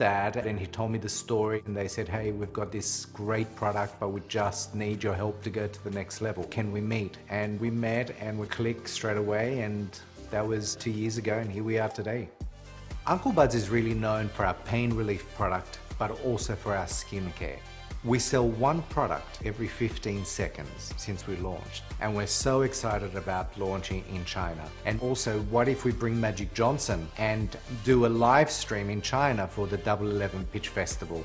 Dad, and he told me the story, and they said, hey, we've got this great product, but we just need your help to go to the next level. Can we meet? And we met and we clicked straight away, and that was 2 years ago, and here we are today. Uncle Bud's is really known for our pain relief product, but also for our skincare. We sell one product every 15 seconds since we launched, and we're so excited about launching in China. And also, what if we bring Magic Johnson and do a live stream in China for the Double 11 Pitch Festival?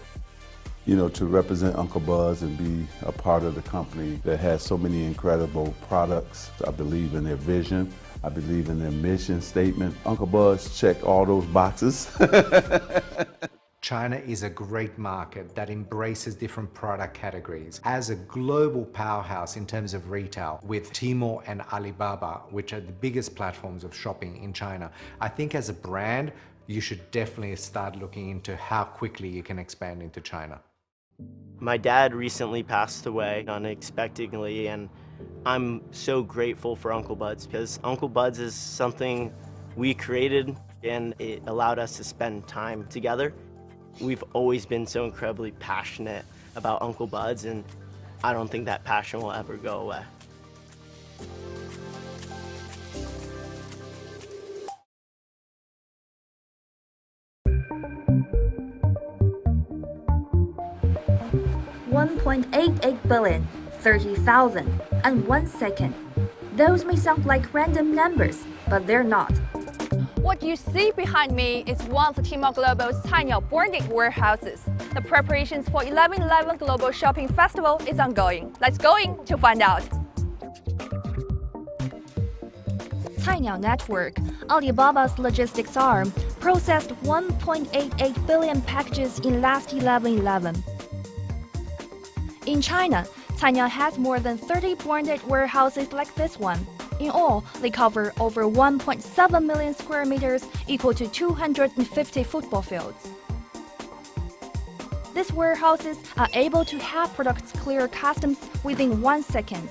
You know, to represent Uncle Bud's and be a part of the company that has so many incredible products. I believe in their vision. I believe in their mission statement. Uncle Bud's check all those boxes. China is a great market that embraces different product categories. As a global powerhouse in terms of retail with Tmall and Alibaba, which are the biggest platforms of shopping in China, I think as a brand, you should definitely start looking into how quickly you can expand into China. My dad recently passed away unexpectedly, and I'm so grateful for Uncle Bud's because Uncle Bud's is something we created and it allowed us to spend time together. We've always been so incredibly passionate about Uncle Bud's, and I don't think that passion will ever go away. $1.88 billion, 30,000, and 1 second. Those may sound like random numbers, but they're not. What you see behind me is one of Tmall Global's Cainiao branded warehouses. The preparations for 11/11 Global Shopping Festival is ongoing. Let's go in to find out. Cainiao Network, Alibaba's logistics arm, processed 1.88 billion packages in last 11/11. In China, Cainiao has more than 30 branded warehouses like this one. In all, they cover over 1.7 million square meters, equal to 250 football fields. These warehouses are able to have products clear customs within 1 second.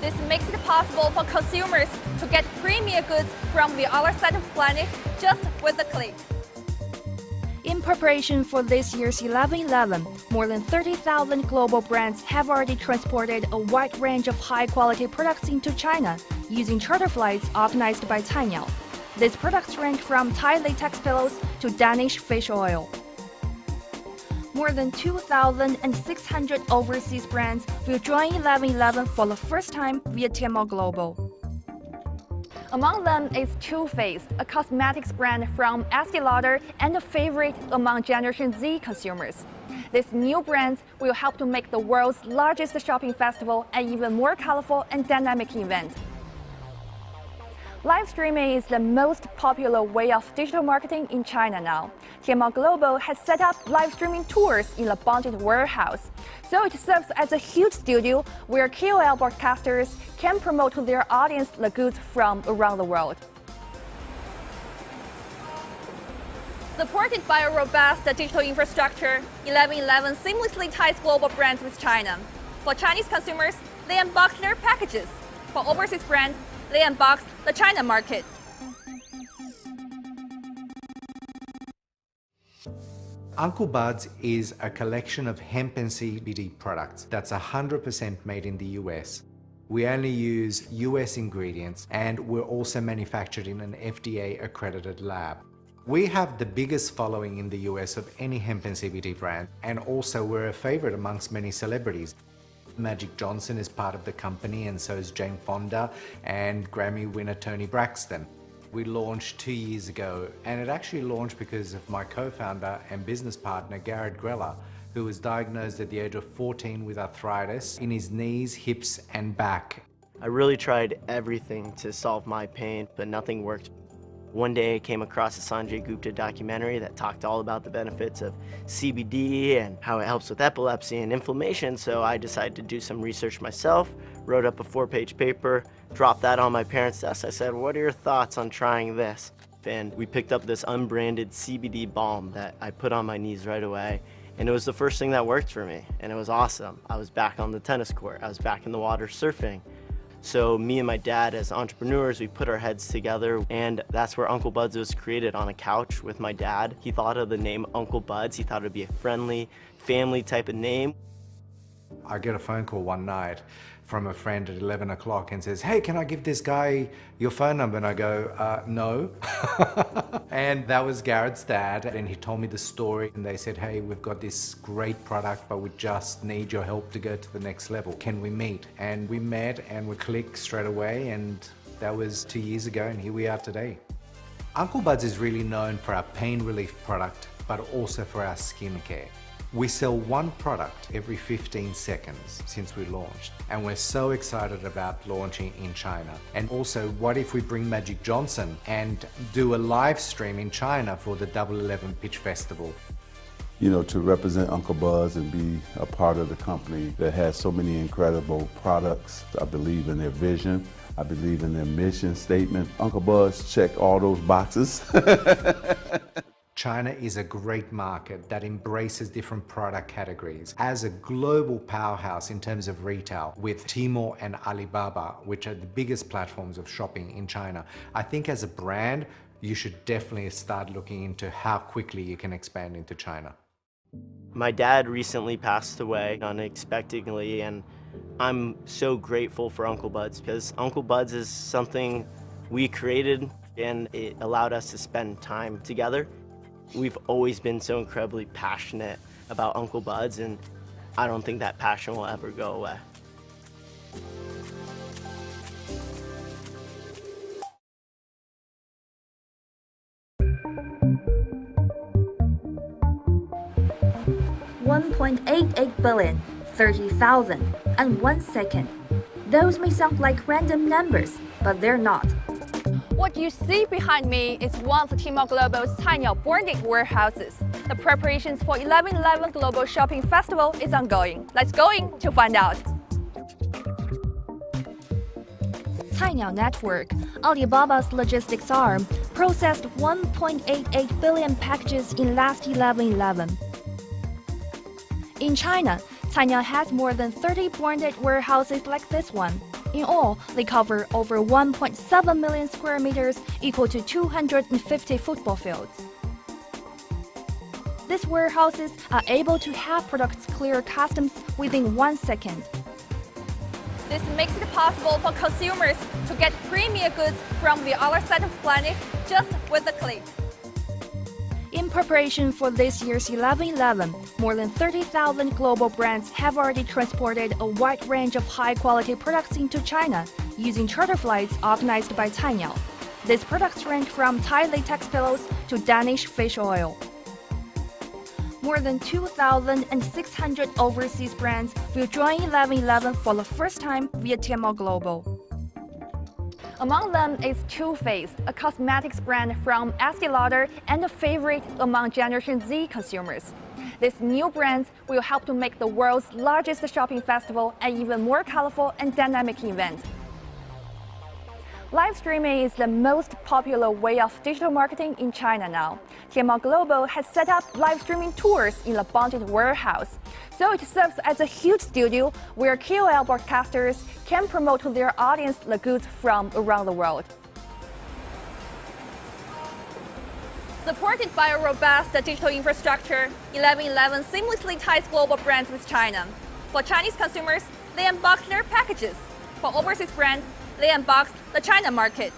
This makes it possible for consumers to get premier goods from the other side of the planet just with a click. In preparation for this year's 11/11, more than 30,000 global brands have already transported a wide range of high-quality products into China using charter flights organized by Cainiao. These products range from Thai latex pillows to Danish fish oil. More than 2,600 overseas brands will join 11/11 for the first time via Tmall Global. Among them is Too Faced, a cosmetics brand from Estee Lauder and a favorite among Generation Z consumers. These new brands will help to make the world's largest shopping festival an even more colorful and dynamic event. Live streaming is the most popular way of digital marketing in China now. Tmall Global has set up live streaming tours in a bonded warehouse. So it serves as a huge studio where KOL broadcasters can promote to their audience the goods from around the world. Supported by a robust digital infrastructure, 11/11 seamlessly ties global brands with China. For Chinese consumers, they unbox their packages. For overseas brands, they unbox the China market. Uncle Bud's is a collection of hemp and CBD products that's 100% made in the US. We only use US ingredients, and we're also manufactured in an FDA-accredited lab. We have the biggest following in the US of any hemp and CBD brand, and also we're a favorite amongst many celebrities. Magic Johnson is part of the company, and so is Jane Fonda and Grammy winner Toni Braxton. We launched 2 years ago, and it actually launched because of my co-founder and business partner, Garrett Greller, who was diagnosed at the age of 14 with arthritis in his knees, hips, and back. I really tried everything to solve my pain, but nothing worked. One day I came across a Sanjay Gupta documentary that talked all about the benefits of CBD and how it helps with epilepsy and inflammation, so I decided to do some research myself, wrote up a 4-page paper, dropped that on my parents' desk. I said, what are your thoughts on trying this? And we picked up this unbranded CBD balm that I put on my knees right away, and it was the first thing that worked for me, and it was awesome. I was back on the tennis court, I was back in the water surfing. So me and my dad as entrepreneurs, we put our heads together, and that's where Uncle Bud's was created, on a couch with my dad. He thought of the name Uncle Bud's. He thought it'd be a friendly, family type of name. I get a phone call one night from a friend at 11 o'clock and says, "Hey, can I give this guy your phone number?" And I go, no. And that was Garrett's dad, and he told me the story, and they said, "Hey, we've got this great product, but we just need your help to go to the next level. Can we meet?" And we met and we clicked straight away, and that was 2 years ago, and here we are today. Uncle Bud's is really known for our pain relief product, but also for our skincare. We sell one product every 15 seconds since we launched, and we're so excited about launching in China. And also, what if we bring Magic Johnson and do a live stream in China for the Double 11 Pitch Festival? You know, to represent Uncle Bud's and be a part of the company that has so many incredible products. I believe in their vision. I believe in their mission statement. Uncle Bud's check all those boxes. China is a great market that embraces different product categories. As a global powerhouse in terms of retail, with Tmall and Alibaba, which are the biggest platforms of shopping in China, I think as a brand, you should definitely start looking into how quickly you can expand into China. My dad recently passed away unexpectedly, and I'm so grateful for Uncle Bud's, because Uncle Bud's is something we created, and it allowed us to spend time together. We've always been so incredibly passionate about Uncle Bud's, and I don't think that passion will ever go away. $1.88 billion, 30,000, and 1 second. Those may sound like random numbers, but they're not. What you see behind me is one of Tmall Global's Cainiao branded warehouses. The preparations for 11/11 Global Shopping Festival is ongoing. Let's go in to find out. Cainiao Network, Alibaba's logistics arm, processed 1.88 billion packages in last 11/11. In China, Cainiao has more than 30 branded warehouses like this one. In all, they cover over 1.7 million square meters, equal to 250 football fields. These warehouses are able to have products clear customs within 1 second. This makes it possible for consumers to get premium goods from the other side of the planet just with a click. In preparation for this year's 11/11, more than 30,000 global brands have already transported a wide range of high-quality products into China using charter flights organized by Cainiao. These products range from Thai latex pillows to Danish fish oil. More than 2,600 overseas brands will join 11/11 for the first time via Tmall Global. Among them is Too Faced, a cosmetics brand from Estee Lauder and a favorite among Generation Z consumers. These new brands will help to make the world's largest shopping festival an even more colorful and dynamic event. Live streaming is the most popular way of digital marketing in China now. Tmall Global has set up live streaming tours in the bonded warehouse. So it serves as a huge studio where KOL broadcasters can promote to their audience the goods from around the world. Supported by a robust digital infrastructure, 11/11 seamlessly ties global brands with China. For Chinese consumers, they unbox their packages. For overseas brands, they unbox the China market.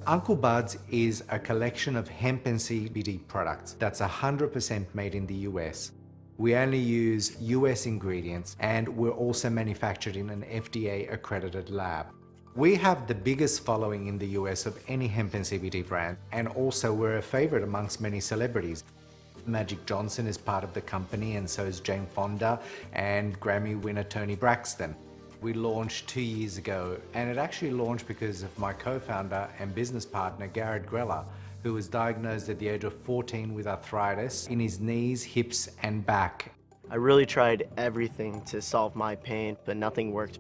Uncle Bud's is a collection of hemp and CBD products that's 100% made in the US. We only use US ingredients, and we're also manufactured in an FDA accredited lab. We have the biggest following in the US of any hemp and CBD brand, and also we're a favorite amongst many celebrities. Magic Johnson is part of the company, and so is Jane Fonda and Grammy winner Toni Braxton. We launched 2 years ago, and it actually launched because of my co-founder and business partner, Garrett Greller, who was diagnosed at the age of 14 with arthritis in his knees, hips, and back. I really tried everything to solve my pain, but nothing worked.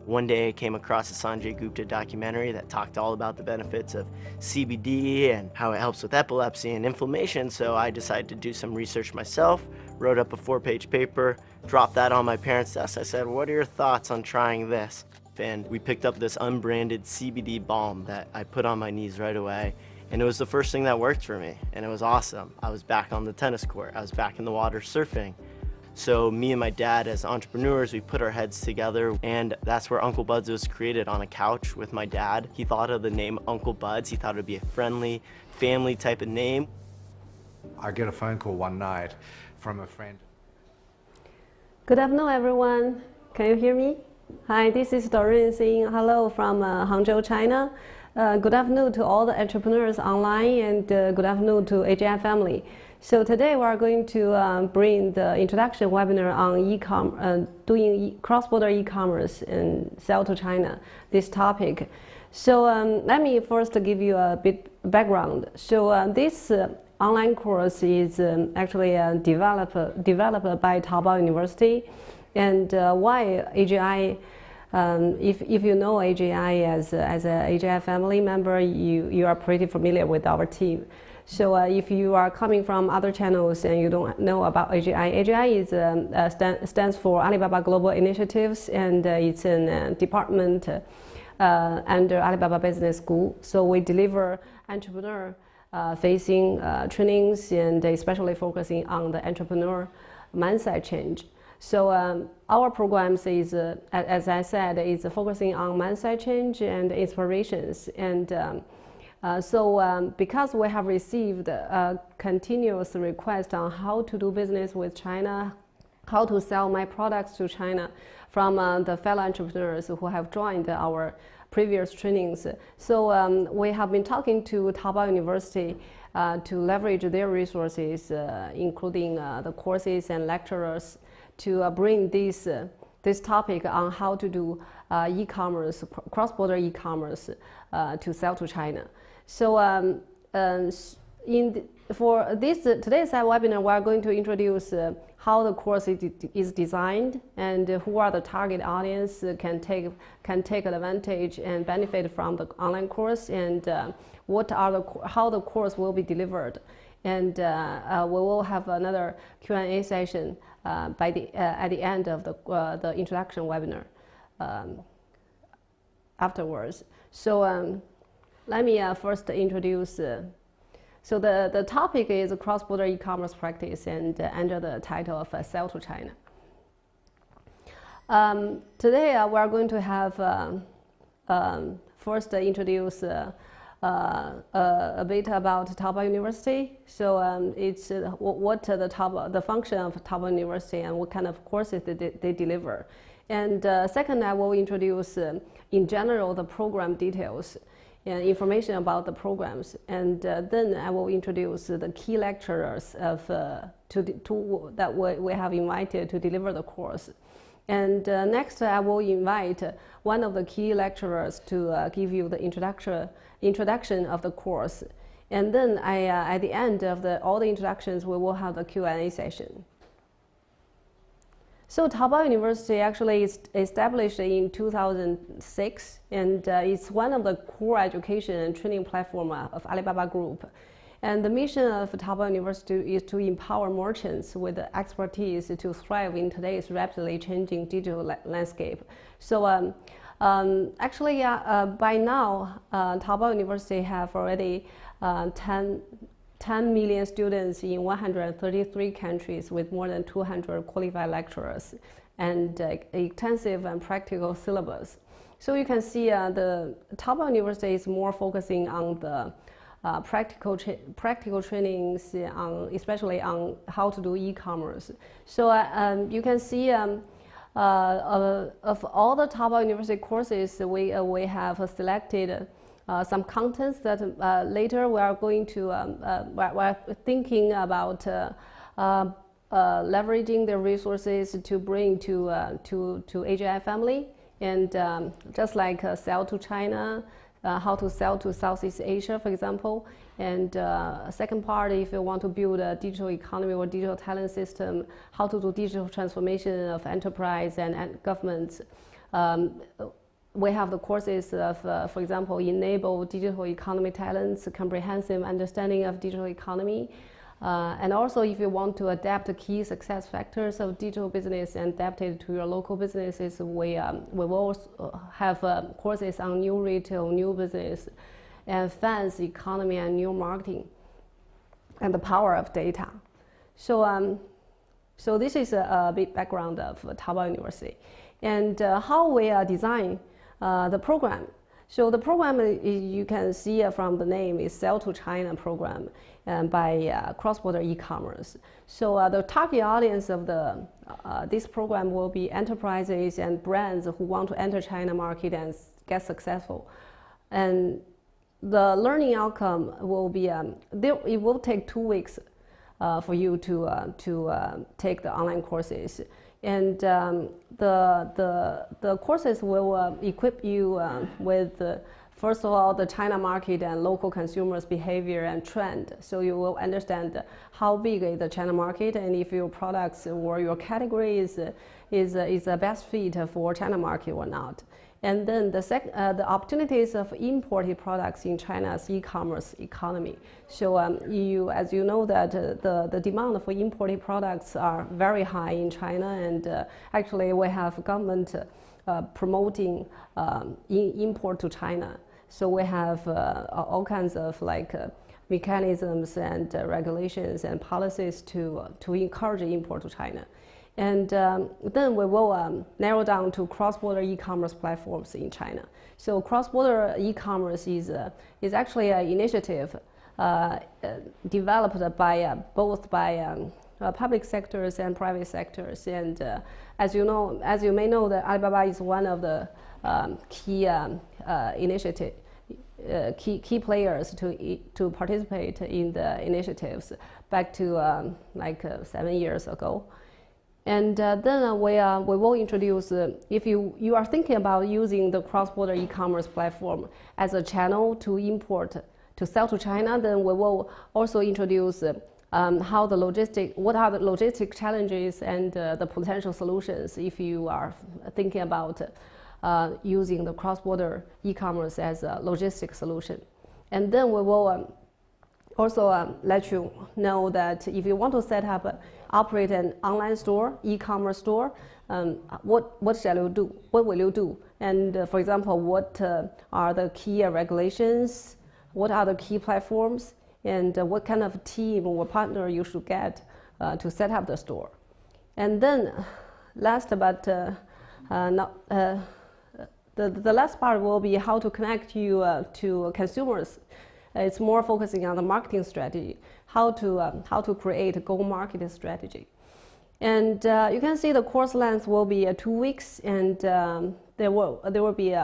One day I came across a Sanjay Gupta documentary that talked all about the benefits of CBD and how it helps with epilepsy and inflammation, so I decided to do some research myself, wrote up a 4-page paper, dropped that on my parents' desk. I said, what are your thoughts on trying this? And we picked up this unbranded CBD balm that I put on my knees right away. And it was the first thing that worked for me. And it was awesome. I was back on the tennis court. I was back in the water surfing. So me and my dad as entrepreneurs, we put our heads together, and that's where Uncle Buds was created, on a couch with my dad. He thought of the name Uncle Buds. He thought it would be a friendly, family type of name. I get a phone call one night from a friend. Good afternoon, everyone. Can you hear me? Hi, this is Doreen saying hello from Hangzhou, China. Good afternoon to all the entrepreneurs online, and good afternoon to AGI family. So today we are going to bring the introduction webinar on doing cross-border e-commerce and sell to China, this topic. So let me first give you a bit background. So this online course is actually developed by Taobao University. And why AGI? If you know AGI as an AGI family member, you are pretty familiar with our team. So if you are coming from other channels and you don't know about AGI, AGI is stands for Alibaba Global Initiatives, and it's a department under Alibaba Business School. So we deliver entrepreneur facing trainings, and especially focusing on the entrepreneur mindset change. So our programs is, as I said, is focusing on mindset change and inspirations. And because we have received continuous requests on how to do business with China, how to sell my products to China from the fellow entrepreneurs who have joined our previous trainings. So we have been talking to Taobao University to leverage their resources, including the courses and lecturers, to bring this topic on how to do e-commerce, cross-border e-commerce to sell to China. So for today's webinar, we are going to introduce how the course is designed, and who are the target audience can take advantage and benefit from the online course, and how the course will be delivered. And we will have another Q&A session at the end of the introduction webinar afterwards. So let me first introduce. So the topic is cross-border e-commerce practice, and under the title of Sell to China. Today we are going to have first introduce a bit about Taobao University. So it's what the function of Taobao University and what kind of courses they deliver. And second, I will introduce in general the program details and information about the programs. And then I will introduce the key lecturers that we have invited to deliver the course. And next, I will invite one of the key lecturers to give you the introduction of the course. And then at the end of all the introductions, we will have the Q&A session. So Taobao University actually is established in 2006, and it's one of the core education and training platform of Alibaba Group. And the mission of Taobao University is to empower merchants with the expertise to thrive in today's rapidly changing digital landscape. So actually, by now, Taobao University have already 10 million students in 133 countries with more than 200 qualified lecturers and extensive and practical syllabus. So you can see the Taobao University is more focusing on the practical trainings, especially on how to do e-commerce. So you can see of all the Taobao University courses, we have selected some contents that later we are going to we're thinking about leveraging the resources to bring to AGI family, and just like sell to China, how to sell to Southeast Asia, for example. And second part, if you want to build a digital economy or digital talent system, how to do digital transformation of enterprise and governments. We have the courses of, for example, enable digital economy talents, comprehensive understanding of digital economy, And also, if you want to adapt the key success factors of digital business and adapt it to your local businesses, we will have courses on new retail, new business, and finance, economy, and new marketing, and the power of data. So, so this is a big background of Taobao University, and how we design the program. So the program, you can see from the name, is Sell to China program by cross-border e-commerce. So the target audience of this program will be enterprises and brands who want to enter China market and get successful. And the learning outcome will be, it will take 2 weeks for you to take the online courses. And the courses will equip you with, first of all, the China market and local consumers' behavior and trend. So you will understand how big is the China market, and if your products or your category is a best fit for China market or not. And then the opportunities of imported products in China's e-commerce economy. So as you know that the demand for imported products are very high in China, and actually we have government promoting import to China. So we have all kinds of mechanisms and regulations and policies to encourage import to China. And then we will narrow down to cross-border e-commerce platforms in China. So cross-border e-commerce is actually an initiative developed by both public sectors and private sectors. And as you may know, that Alibaba is one of the key players to participate in the initiatives back to 7 years ago. And then we will introduce, if you are thinking about using the cross-border e-commerce platform as a channel to import, to sell to China, then we will also introduce what are the logistic challenges and the potential solutions if you are thinking about using the cross-border e-commerce as a logistic solution. And then we will also let you know that if you want to operate an online store, e-commerce store, what shall you do? What will you do? And for example, what are the key regulations? What are the key platforms? And what kind of team or partner you should get to set up the store? And then, last but the last part will be how to connect you to consumers. It's more focusing on the marketing strategy, how to create a go-market strategy. And you can see the course length will be 2 weeks, and there will be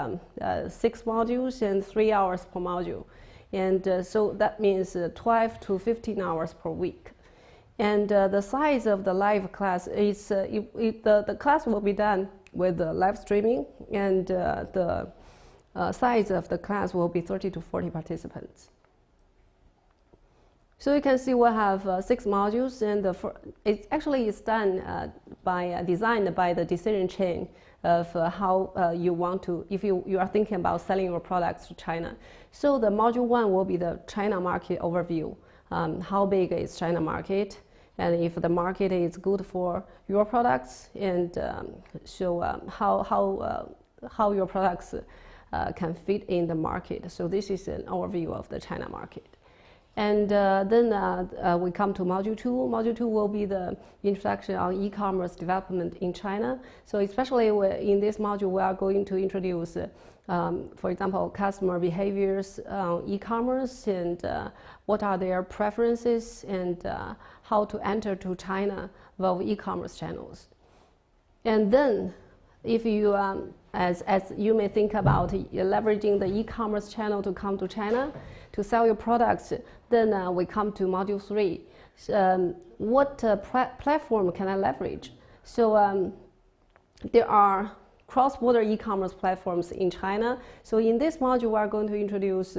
6 modules and 3 hours per module. And so that means 12 to 15 hours per week. And the size of the live class is, the class will be done with live streaming, and the size of the class will be 30 to 40 participants. So you can see we have 6 modules, and it actually is done designed by the decision chain of how you want to, if you are thinking about selling your products to China. So the module 1 will be the China market overview. How big is China market? And if the market is good for your products, and show how your products can fit in the market. So this is an overview of the China market. And then we come to Module 2. Module 2 will be the introduction on e-commerce development in China. So especially in this module, we are going to introduce, for example, customer behaviors on e-commerce, and what are their preferences, and how to enter to China via e-commerce channels. And then, if you, as you may think about leveraging the e-commerce channel to come to China to sell your products, then we come to Module 3. What platform can I leverage? So there are cross-border e-commerce platforms in China. So in this module, we are going to introduce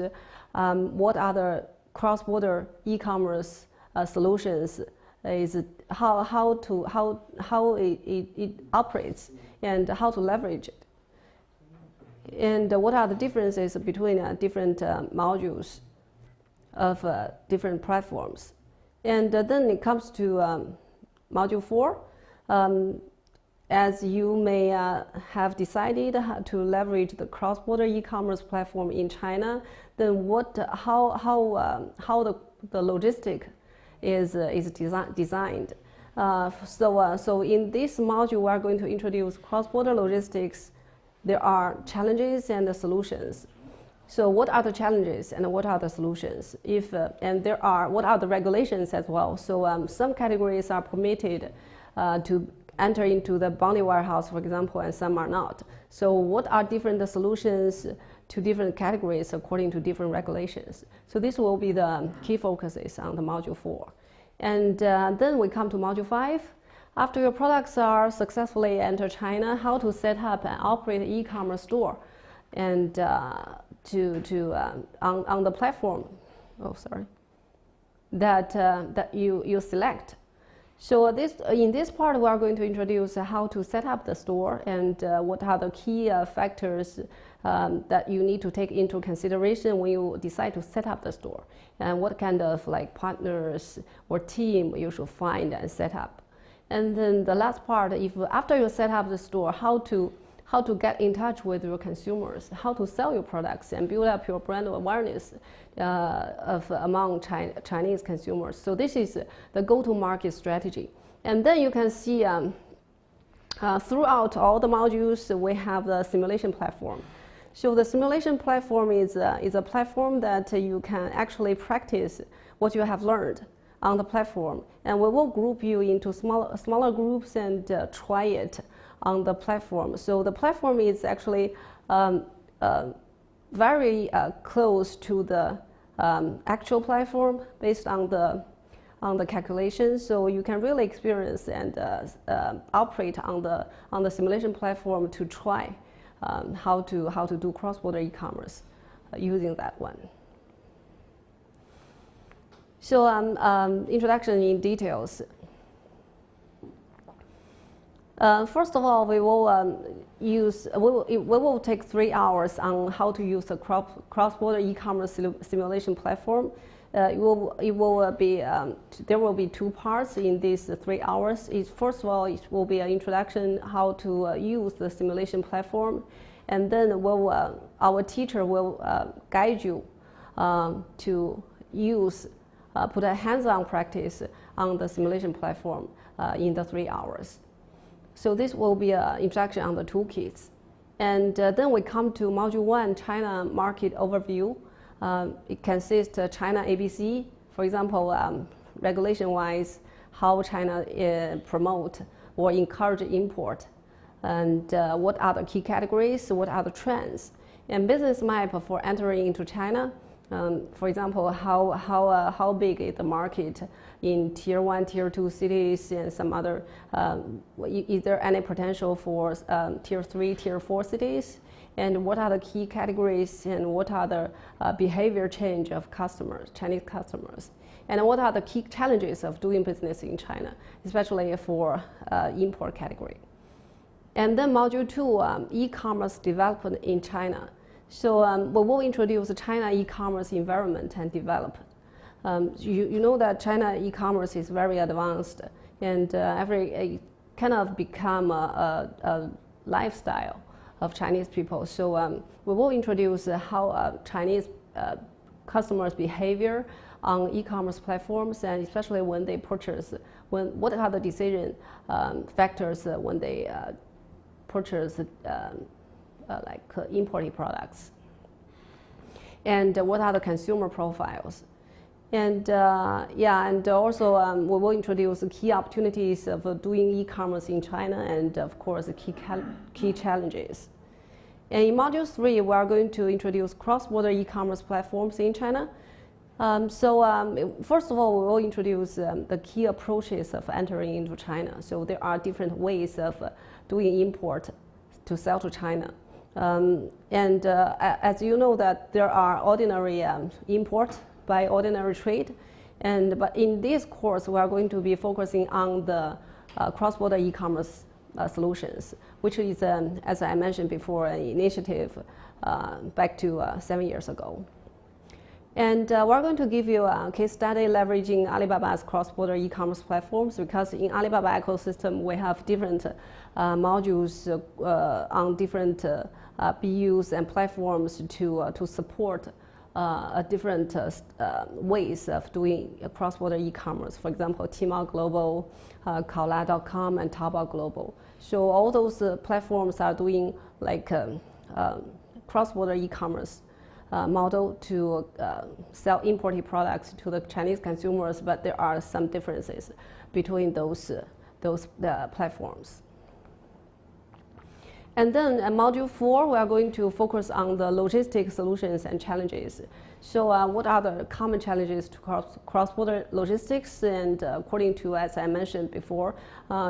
what are the cross-border e-commerce solutions, is how it operates, and how to leverage it, and what are the differences between different modules of different platforms. And then it comes to Module 4. As you may have decided to leverage the cross-border e-commerce platform in China, then how the logistic is designed. So in this module, we are going to introduce cross-border logistics. There are challenges and the solutions. So what are the challenges and what are the solutions? And what are the regulations as well? So some categories are permitted to enter into the boundary warehouse, for example, and some are not. So what are different solutions to different categories according to different regulations? So this will be the key focuses on the Module 4. And then we come to Module 5. After your products are successfully entered China, how to set up and operate an e-commerce store and on the platform, that you select. So in this part, we are going to introduce how to set up the store and what are the key factors that you need to take into consideration when you decide to set up the store, and what kind of partners or team you should find and set up. And then the last part, after you set up the store, how to get in touch with your consumers, how to sell your products and build up your brand awareness among Chinese consumers. So this is the go-to-market strategy. And then you can see throughout all the modules, we have the simulation platform. So the simulation platform is a platform that you can actually practice what you have learned on the platform. And we will group you into smaller groups and try it on the platform. So the platform is actually very close to the actual platform based on the calculations. So you can really experience and operate on the simulation platform to try how to do cross-border e-commerce using that one. So introduction in details. First of all, we will take 3 hours on how to use the cross-border e-commerce simulation platform. There will be 2 parts in these 3 hours. First of all, it will be an introduction how to use the simulation platform, and then our teacher will guide you to put a hands-on practice on the simulation platform in the 3 hours. So this will be an introduction on the toolkits. And then we come to Module 1, China Market Overview. It consists of China ABC, for example, regulation-wise, how China promote or encourage import, and what are the key categories, what are the trends, and business map for entering into China. For example, how big is the market in Tier 1, Tier 2 cities and some other, is there any potential for Tier 3, Tier 4 cities? And what are the key categories and what are the behavior change of customers, Chinese customers? And what are the key challenges of doing business in China, especially for import category? And then Module 2, e-commerce development in China. So we will introduce the China e-commerce environment and develop. You know that China e-commerce is very advanced and it kind of become a lifestyle of Chinese people. So we will introduce how Chinese customers' behavior on e-commerce platforms, and especially when they purchase, what are the decision factors when they purchase imported products, and what are the consumer profiles, and and also we will introduce the key opportunities of doing e-commerce in China, and of course the key challenges. And in Module 3, we are going to introduce cross-border e-commerce platforms in China. First of all, we will introduce the key approaches of entering into China. So there are different ways of doing import to sell to China. As you know that there are ordinary import by ordinary trade, but in this course we are going to be focusing on the cross-border e-commerce solutions, which is, as I mentioned before, an initiative back to 7 years ago. And we're going to give you a case study leveraging Alibaba's cross-border e-commerce platforms, because in Alibaba ecosystem we have different modules on different BUs and platforms to support different ways of doing cross-border e-commerce. For example, Tmall Global, Kaola.com, and Taobao Global. So all those platforms are doing like cross-border e-commerce model to sell imported products to the Chinese consumers, but there are some differences between those platforms. And then in Module 4, we are going to focus on the logistics solutions and challenges. So what are the common challenges to cross-border logistics? And according to, as I mentioned before,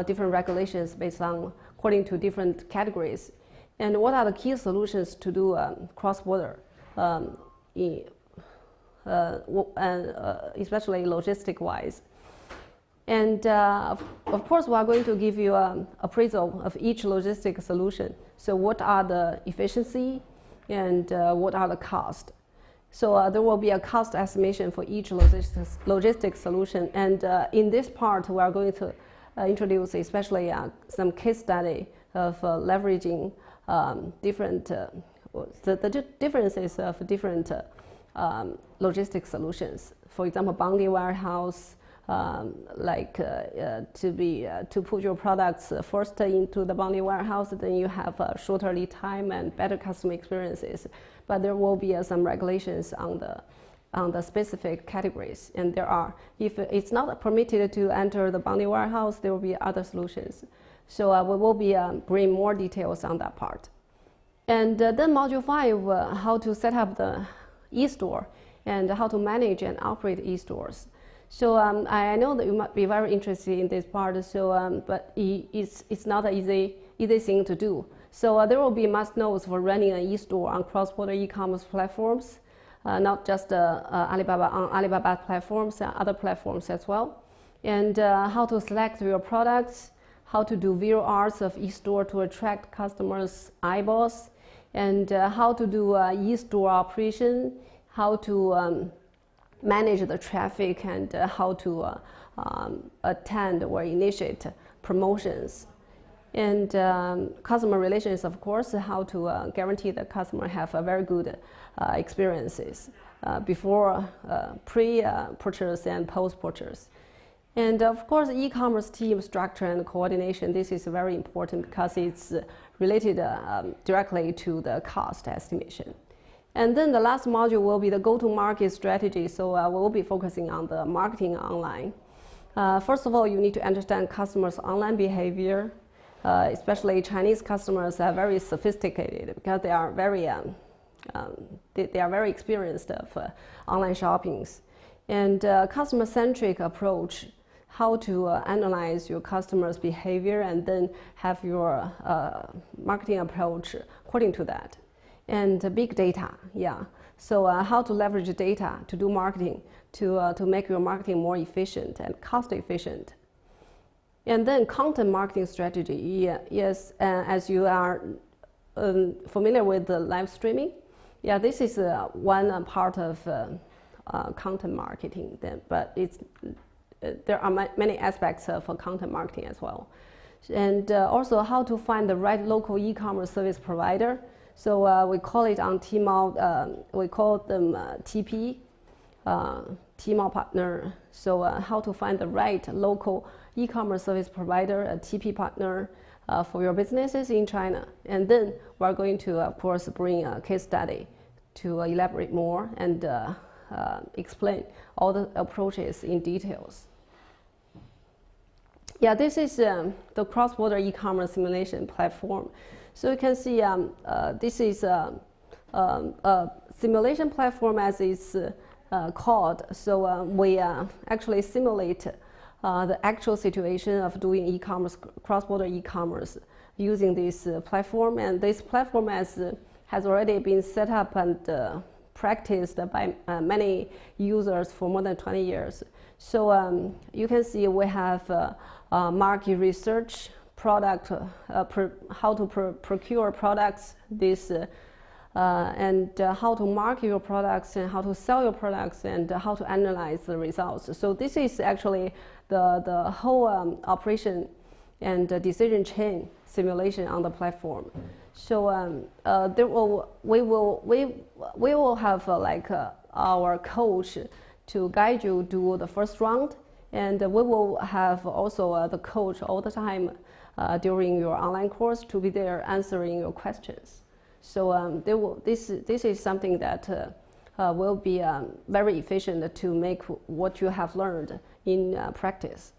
different regulations based on according to different categories. And what are the key solutions to do cross-border, especially logistic-wise? And of course, we are going to give you an appraisal of each logistic solution. So what are the efficiency and what are the cost? So there will be a cost estimation for each logistics solution. And in this part, we are going to introduce especially some case study of leveraging different the differences of different logistics solutions. For example, boundary warehouse, to put your products first into the boundary warehouse, then you have a shorter lead time and better customer experiences. But there will be some regulations on the specific categories, and there are, if it's not permitted to enter the boundary warehouse, there will be other solutions. So we will be bring more details on that part. And then Module 5, how to set up the e-store and how to manage and operate e-stores. So I know that you might be very interested in this part, so, but it's not an easy thing to do. So there will be must-knows for running an e-store on cross-border e-commerce platforms, not just Alibaba on Alibaba platforms, other platforms as well. And how to select your products, how to do visual arts of e-store to attract customers' eyeballs, and how to do e-store operation, how to manage the traffic, and how to attend or initiate promotions. And customer relations, of course, how to guarantee the customer have a very good experiences before pre-purchase and post-purchase. And of course, e-commerce team structure and coordination, this is very important because it's related directly to the cost estimation. And then the last module will be the go-to-market strategy. So we will be focusing on the marketing online. First of all, you need to understand customers' online behavior. Especially Chinese customers are very sophisticated because they are very experienced of online shoppings. And customer-centric approach, how to analyze your customers' behavior and then have your marketing approach according to that. And big data, yeah. So how to leverage data to do marketing, to make your marketing more efficient and cost efficient. And then content marketing strategy, yes, as you are familiar with the live streaming, yeah, this is one part of content marketing, but there are many aspects of content marketing as well. And also how to find the right local e-commerce service provider. So we call it on Tmall, we call them TP, Tmall partner. So how to find the right local e-commerce service provider, a TP partner for your businesses in China. And then we're going to, of course, bring a case study to elaborate more and explain all the approaches in details. Yeah, this is the cross-border e-commerce simulation platform. So you can see this is a simulation platform as it's called. So we actually simulate the actual situation of doing e-commerce, cross-border e-commerce using this platform. And this platform has already been set up and practiced by many users for more than 20 years. So you can see we have market research, product, how to procure products, this and how to market your products and how to sell your products and how to analyze the results. So this is actually the whole operation and decision chain simulation on the platform. So we will have our coach to guide you do the first round, and we will have also the coach all the time during your online course to be there answering your questions. So this is something that will be very efficient to make what you have learned in practice.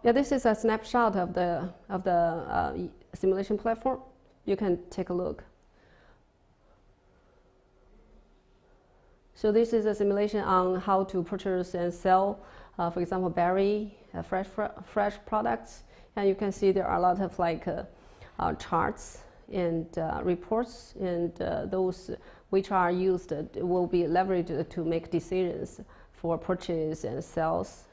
Yeah, this is a snapshot of the simulation platform. You can take a look. So this is a simulation on how to purchase and sell, for example, berry, fresh products. And you can see there are a lot of charts and reports, and those which are used will be leveraged to make decisions for purchase and sales.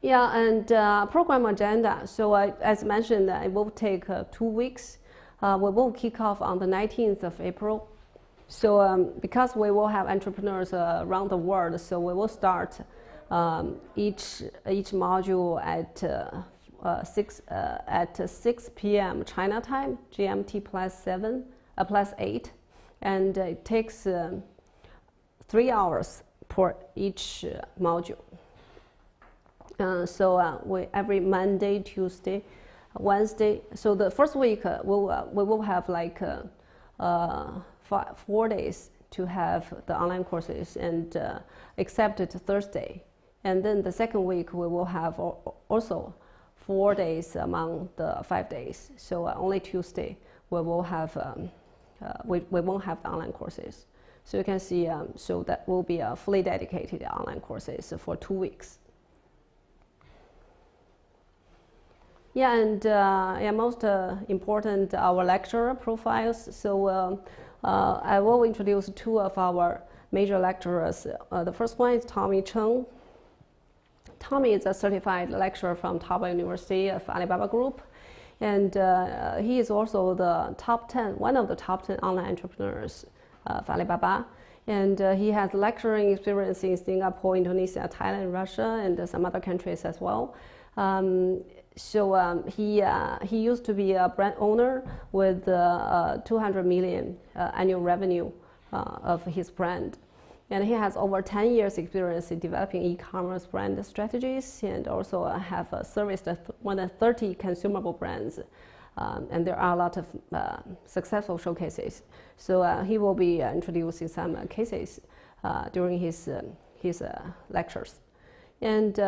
Yeah, and program agenda. So as mentioned, it will take 2 weeks. We will kick off on the 19th of April. So because we will have entrepreneurs around the world, so we will start each module at 6 p.m. China time, GMT +8, and it takes 3 hours per each module. So every Monday, Tuesday, Wednesday. So the first week we will have 4 days to have the online courses, and except Thursday. And then the second week we will have also 4 days among the 5 days. So only Tuesday we will have we won't have the online courses. So you can see, so that will be a fully dedicated online courses for 2 weeks. Yeah, and most important, our lecturer profiles. So I will introduce 2 of our major lecturers. The first one is Tommy Cheng. Tommy is a certified lecturer from Taobao University of Alibaba Group, and he is also one of the top 10 online entrepreneurs of Alibaba. And he has lecturing experience in Singapore, Indonesia, Thailand, Russia, and some other countries as well. He used to be a brand owner with 200 million annual revenue of his brand. And he has over 10 years experience in developing e-commerce brand strategies, and also have serviced more than 30 consumable brands. And there are a lot of successful showcases. So he will be introducing some cases during his lectures. And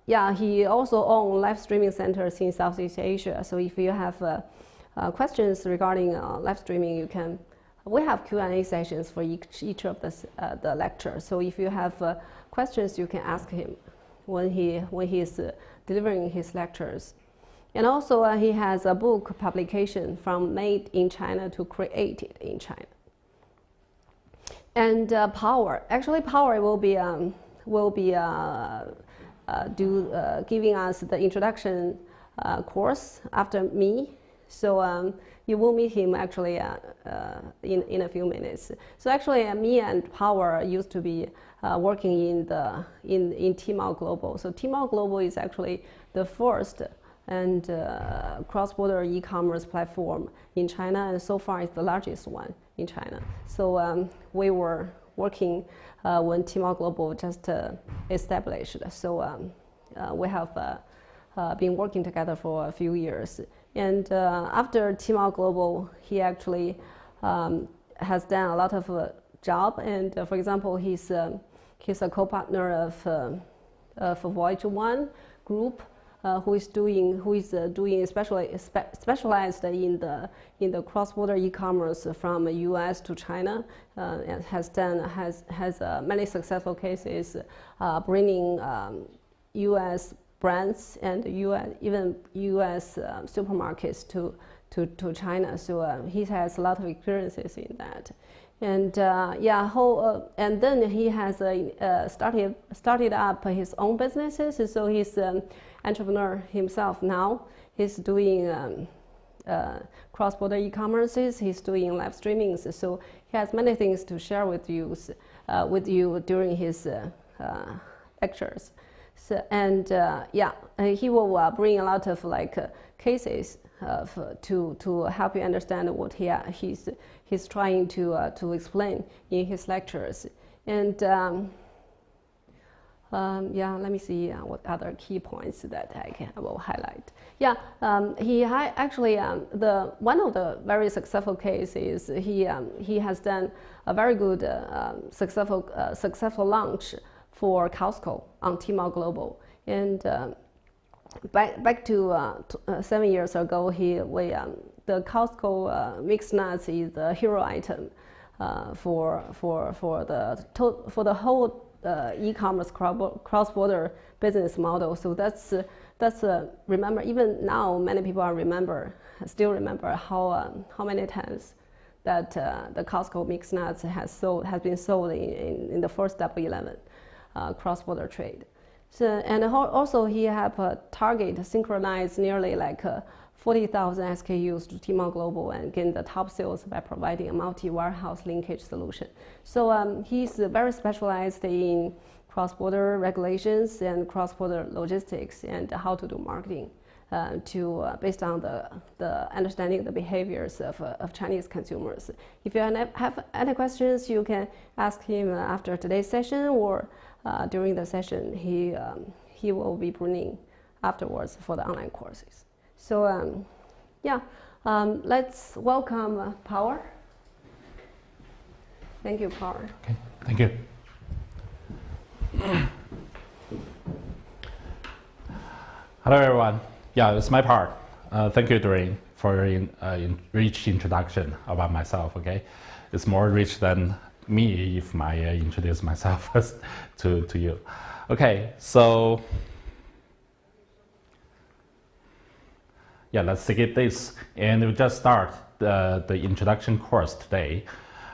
yeah, he also owns live streaming centers in Southeast Asia. So if you have questions regarding live streaming, we have Q&A sessions for each of the lectures. So if you have questions, you can ask him when he is delivering his lectures. And also he has a book publication from Made in China to Created in China. And Power, actually Power will be giving us the introduction course after me. So you will meet him actually in a few minutes. So actually me and Power used to be working in Tmall Global. So Tmall Global is actually the first and cross-border e-commerce platform in China, and so far it's the largest one in China. So we were working when Tmall Global just established. So we have been working together for a few years. And after Tmall Global, he actually has done a lot of job. And for example, he's a co-partner of Voyage One Group, who is doing specialized in the cross-border e-commerce from U.S. to China, and has many successful cases bringing U.S. brands and even U.S. supermarkets to China. So he has a lot of experiences in that. And and then he has started up his own businesses. So he's an entrepreneur himself now. he's doing cross-border e-commerces, he's doing live streamings, so he has many things to share with you during his lectures. So, and he will bring a lot of cases to help you understand what he's trying to explain in his lectures. And let me see what other key points that I will highlight. Actually one of the very successful cases he has done a very good successful launch for Costco on Tmall Global. And back to 7 years ago, the Costco mixed nuts is the hero item for the whole e-commerce cross-border business model. So that's remember, even now many people still remember how many times that the Costco mixed nuts has been sold in the first Double 11 cross-border trade. So, and also he have a target synchronize nearly 40,000 SKUs to Tmall Global and gain the top sales by providing a multi-warehouse linkage solution. So he's very specialized in cross-border regulations and cross-border logistics and how to do marketing based on the understanding the behaviors of Chinese consumers. If you have any questions, you can ask him after today's session or during the session he will be bringing afterwards for the online courses. So let's welcome Power. Thank you, Power. Okay, thank you. Hello, everyone. Yeah, it's my part. Thank you, Doreen, for your rich introduction about myself. Okay, it's more rich than me if I introduce myself first to you. Okay, so let's skip this and we'll just start the introduction course today.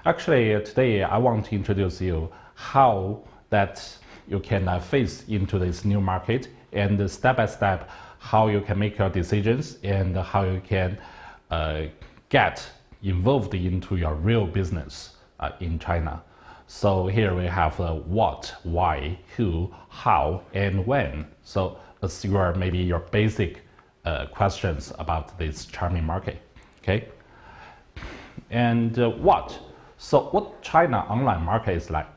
Actually, today I want to introduce you how that you can face into this new market and step by step how you can make your decisions and how you can get involved into your real business in China. So here we have what, why, who, how, and when. So as maybe your basic questions about this charming market, okay? And what? So what China online market is like?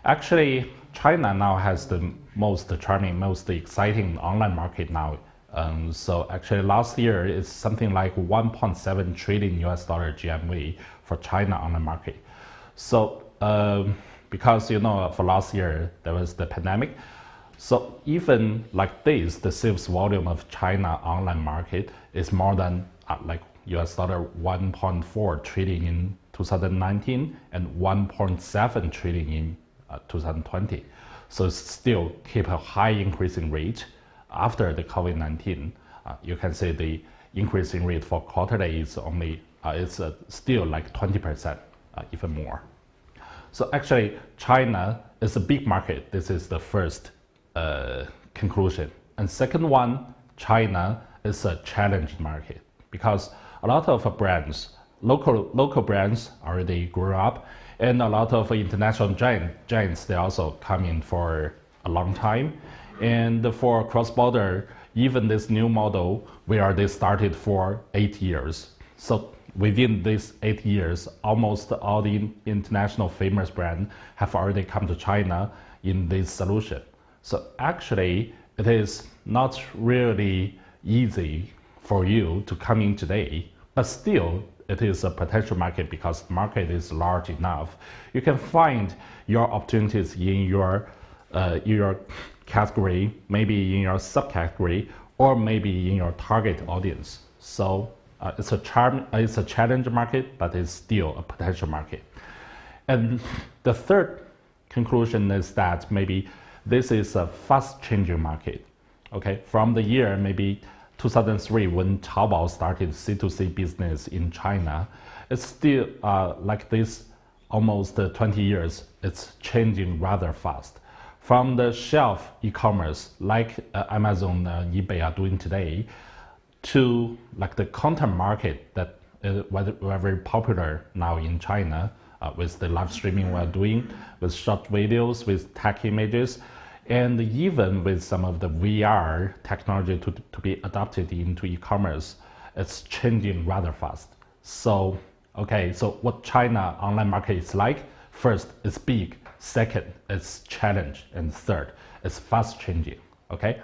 Actually, China now has the most charming, most exciting online market now. So actually last year it's something like 1.7 trillion US dollar GMV for China online market. So because for last year there was the pandemic, so even like this, the sales volume of China online market is more than US dollar 1.4 trillion in 2019 and 1.7 trillion in 2020. So still keep a high increasing rate after the COVID-19. You can say the increasing rate for quarterly is only it's still 20%, even more. So actually China is a big market. This is the first conclusion. And second one, China is a challenging market because a lot of brands, local brands already grew up, and a lot of international giants, they also come in for a long time. And for cross-border, even this new model where they started for 8 years. So within these 8 years, almost all the international famous brands have already come to China in this solution. So actually, it is not really easy for you to come in today, but still it is a potential market because the market is large enough. You can find your opportunities in your category, maybe in your subcategory, or maybe in your target audience. So it's a challenge market, but it's still a potential market. And the third conclusion is that maybe this is a fast changing market. Okay, from the year maybe 2003 when Taobao started C2C business in China, it's still like this almost 20 years, it's changing rather fast. From the shelf e-commerce like Amazon, eBay are doing today, to like the content market that is very popular now in China, with the live streaming we're doing, with short videos, with tech images, and even with some of the VR technology to be adopted into e-commerce. It's changing rather fast. So, okay, so what China online market is like: first, it's big; second, it's challenge; and third, it's fast changing. Okay,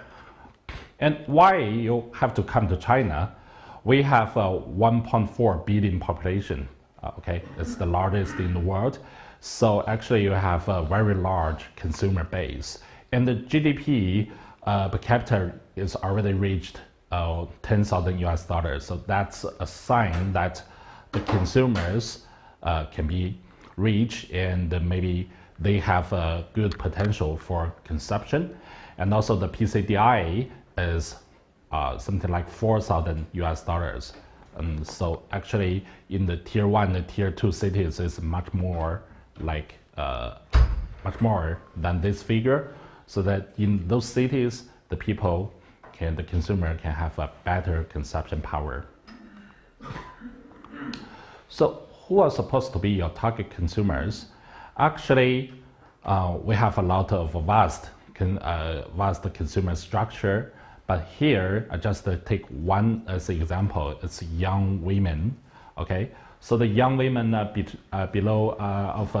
and why you have to come to China? We have a 1.4 billion population. Okay, it's the largest in the world. So actually, you have a very large consumer base, and the GDP per capita is already reached $10,000. So that's a sign that the consumers can be rich, and maybe they have a good potential for consumption. And also the PCDI is something like $4,000. And so actually in the tier 1 and tier 2 cities is much more like much more than this figure, so that in those cities the consumer can have a better consumption power. So who are supposed to be your target consumers? Actually, we have a lot of vast consumer structure, but here I just take one as an example. It's young women. Okay, so the young women below of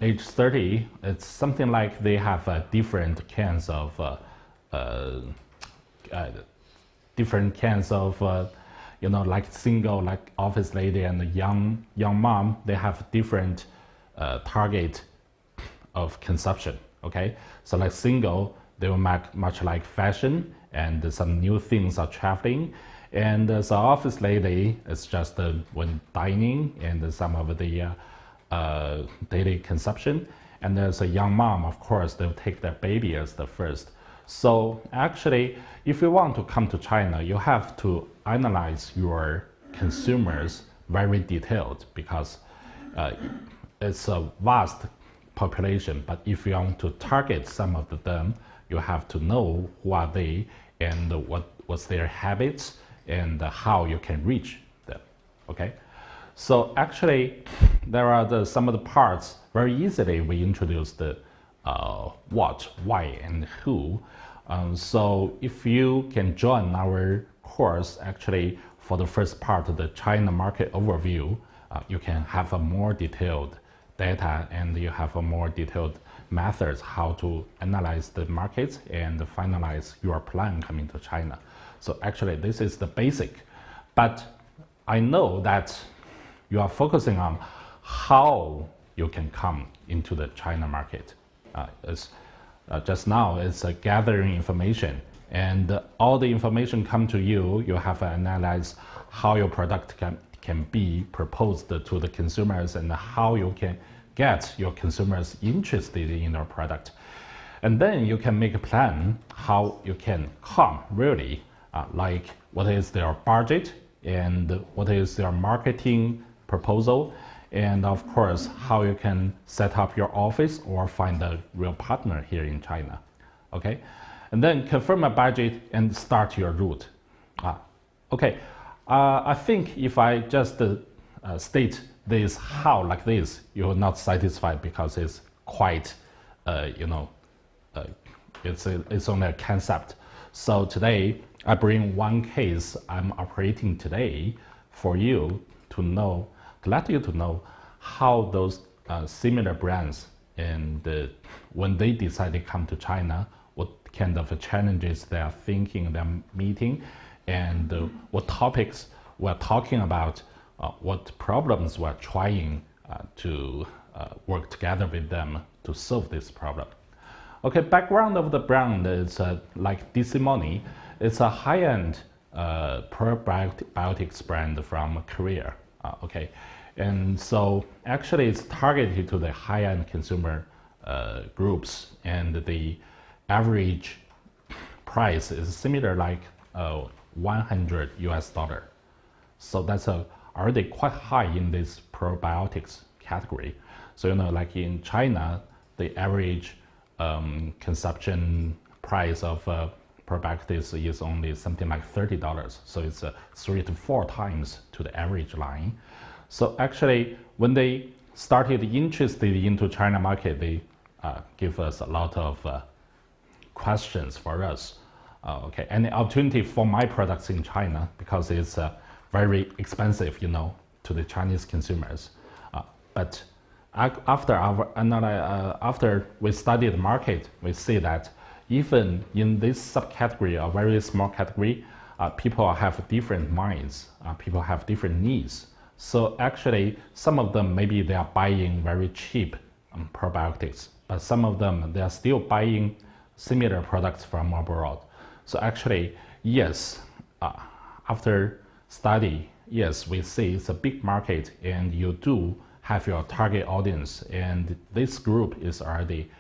age 30, it's something like they have different kinds of like single, like office lady, and the young mom. They have different target of consumption. Okay, so like single, they will make much like fashion and some new things are traveling, and the office lady is just when dining and some of the daily consumption. And there's a young mom, of course, they'll take their baby as the first. So actually, if you want to come to China, you have to analyze your consumers very detailed, because it's a vast population. But if you want to target some of them, you have to know who are they and what's their habits and how you can reach them. Okay, so actually there are some of the parts very easily we introduce the what, why, and who. So if you can join our course, actually for the first part of the China market overview, you can have a more detailed data, and you have a more detailed methods how to analyze the markets and finalize your plan coming to China. So actually this is the basic, but I know that you are focusing on how you can come into the China market. Just now it's gathering information, and all the information come to you. You have to analyze how your product can be proposed to the consumers, and how you can get your consumers interested in your product. And then you can make a plan how you can come really, like what is their budget and what is their marketing proposal, and of course how you can set up your office or find a real partner here in China. Okay, and then confirm a budget and start your route. Okay, I think if I just state this how like this, you are not satisfied, because it's quite it's only a concept. So today I bring one case I'm operating today for you to know, to let you to know how those similar brands, and when they decide to come to China, what kind of challenges they are thinking, they're meeting, and what topics we're talking about, what problems we're trying to work together with them to solve this problem. Okay, background of the brand is like Deepen. It's a high-end probiotics brand from Korea. Okay, and so actually it's targeted to the high-end consumer groups, and the average price is similar, like $100. So that's already quite high in this probiotics category. So like in China, the average consumption price of per bag is only something like $30. So it's 3 to 4 times to the average line. So actually, when they started interested into China market, they give us a lot of questions for us. Okay, any opportunity for my products in China, because it's very expensive, you know, to the Chinese consumers. But after we study the market, we see that even in this subcategory, a very small category, people have different minds, people have different needs. So actually, some of them, maybe they are buying very cheap probiotics, but some of them, they are still buying similar products from abroad. So actually, yes, after study, yes, we see it's a big market, and you do have your target audience, and this group is already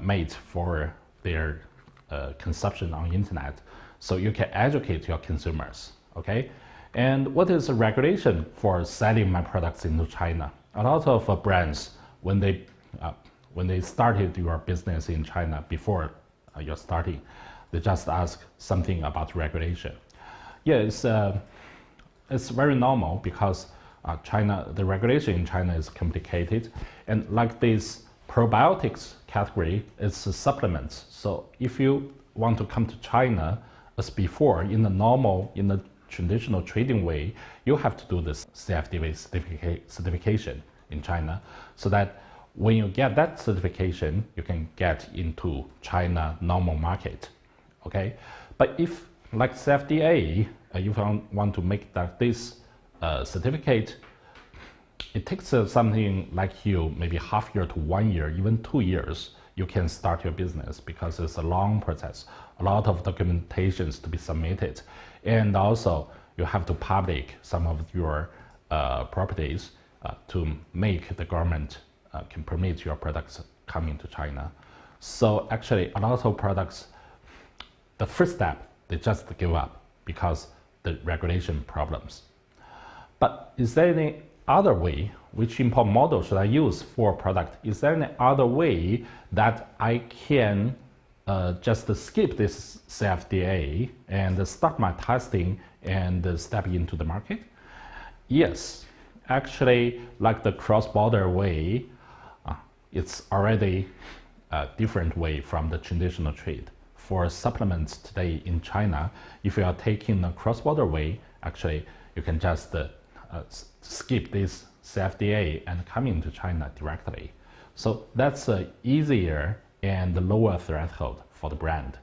made for their consumption on internet. So you can educate your consumers, okay? And what is the regulation for selling my products into China? A lot of brands, when they started your business in China before you're starting, they just ask something about regulation. Yeah, it's very normal because the regulation in China is complicated, and like this probiotics category, it's supplements. So if you want to come to China as before, in the traditional trading way, you have to do this CFDA certification in China, so that when you get that certification, you can get into China normal market. Okay, but if like CFDA, you want to make this certificate, it takes something like you maybe half year to 1 year, even 2 years, you can start your business, because it's a long process, a lot of documentations to be submitted, and also you have to publish some of your properties to make the government can permit your products coming to China. So actually, a lot of products, the first step, they just give up because the regulation problems. But is there any other way? Which import model should I use for a product? Is there any other way that I can just skip this CFDA and start my testing and step into the market? Yes, actually, like the cross-border way, it's already a different way from the traditional trade. For supplements today in China, if you are taking the cross-border way, actually, you can just skip this CFDA and come into China directly. So that's easier and lower threshold for the brand.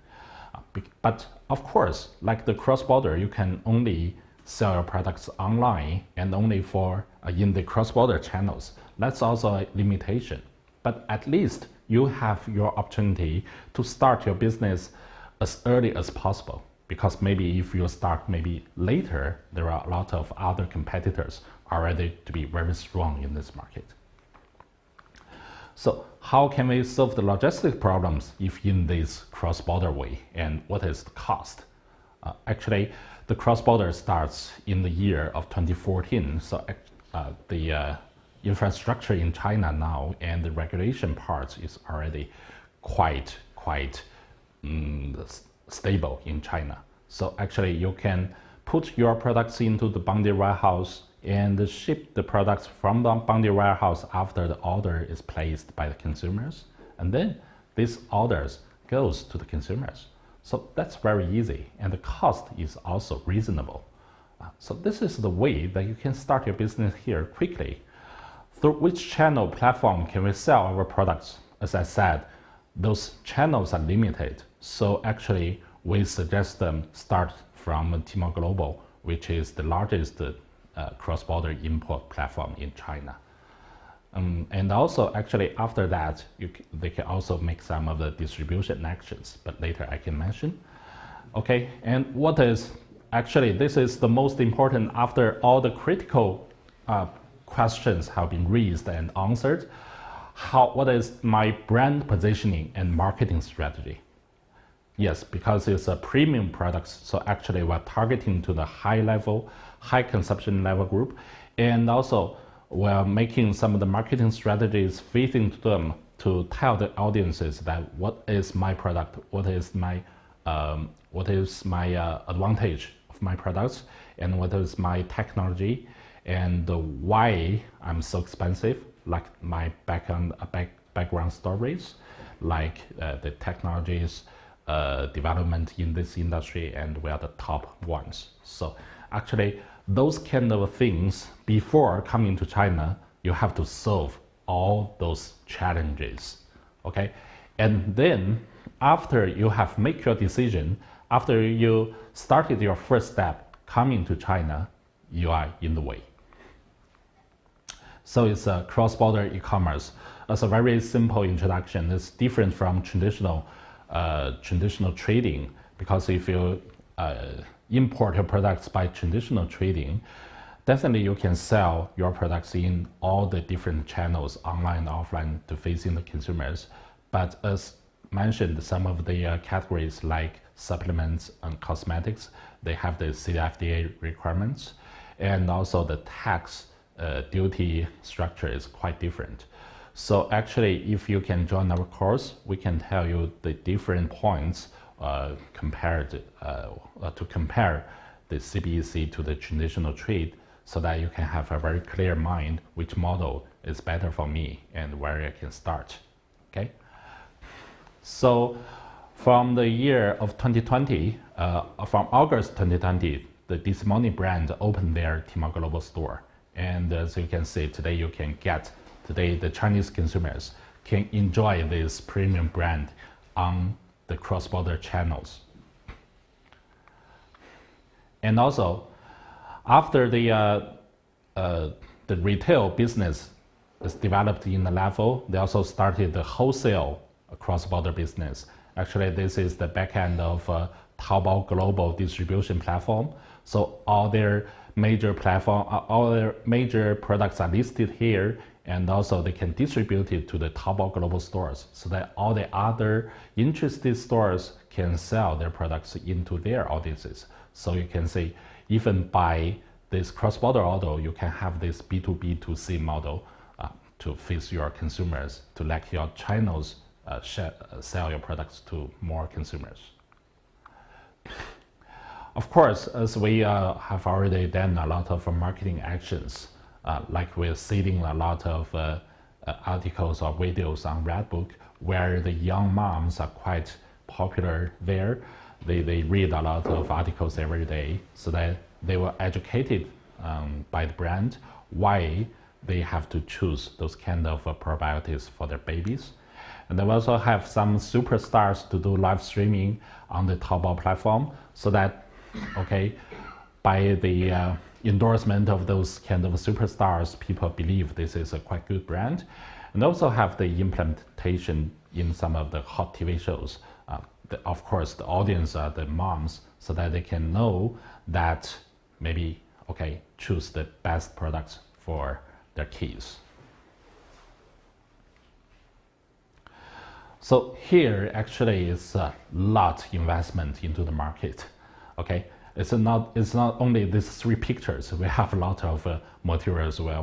But of course, like the cross-border, you can only sell your products online and only for in the cross-border channels. That's also a limitation. But at least you have your opportunity to start your business as early as possible. Because maybe if you start maybe later, there are a lot of other competitors already to be very strong in this market. So how can we solve the logistic problems if in this cross-border way, and what is the cost? Actually, the cross-border starts in the year of 2014. So the infrastructure in China now and the regulation part is already quite stable in China. So actually you can put your products into the bonded warehouse and ship the products from the bonded warehouse after the order is placed by the consumers, and then these orders goes to the consumers. So that's very easy, and the cost is also reasonable. So this is the way that you can start your business here quickly. Through which channel platform can we sell our products? As I said, those channels are limited. So actually, we suggest them start from Tmall Global, which is the largest cross-border import platform in China. And also, actually, after that, they can also make some of the distribution actions, but later I can mention. Okay, and what is, actually, this is the most important after all the critical questions have been raised and answered. What is my brand positioning and marketing strategy? Yes, because it's a premium product, so actually we're targeting to the high consumption level group, and also we're making some of the marketing strategies fitting to them to tell the audiences that what is my product, what is my what is my advantage of my products, and what is my technology, and why I'm so expensive, like my background stories, like the technologies development in this industry, and we are the top ones. So actually, those kind of things, before coming to China, you have to solve all those challenges, okay? And then after you have made your decision, after you started your first step coming to China, you are in the way. So it's a cross-border e-commerce. As a very simple introduction, it's different from traditional trading, because if you import your products by traditional trading, definitely you can sell your products in all the different channels, online, offline, to facing the consumers. But as mentioned, some of the categories like supplements and cosmetics, they have the CFDA requirements, and also the tax duty structure is quite different. So actually, if you can join our course, we can tell you the different points to compare the CBEC to the traditional trade, so that you can have a very clear mind which model is better for me and where I can start. Okay. So from the year of 2020, from August 2020, the This Morning brand opened their Tmall Global store. And as you can see, today the Chinese consumers can enjoy this premium brand on the cross-border channels. And also, after the retail business is developed in the level, they also started the wholesale cross-border business. Actually, this is the back end of Taobao global distribution platform. So all their major products are listed here, and also they can distribute it to the Taobao global stores, so that all the other interested stores can sell their products into their audiences. So you can see, even by this cross-border model, you can have this B2B2C model to face your consumers, to let your channels sell your products to more consumers. Of course, as we have already done a lot of marketing actions, like we're seeing a lot of articles or videos on Redbook, where the young moms are quite popular there. They read a lot of articles every day, so that they were educated by the brand why they have to choose those kind of probiotics for their babies. And they also have some superstars to do live streaming on the Taobao platform, so that, okay, by the endorsement of those kind of superstars, people believe this is a quite good brand. And also have the implementation in some of the hot TV shows. Of course, the audience are the moms, so that they can know that maybe, okay, choose the best products for their kids. So here actually is a lot investment into the market. Okay, it's not only these 3 pictures. We have a lot of materials where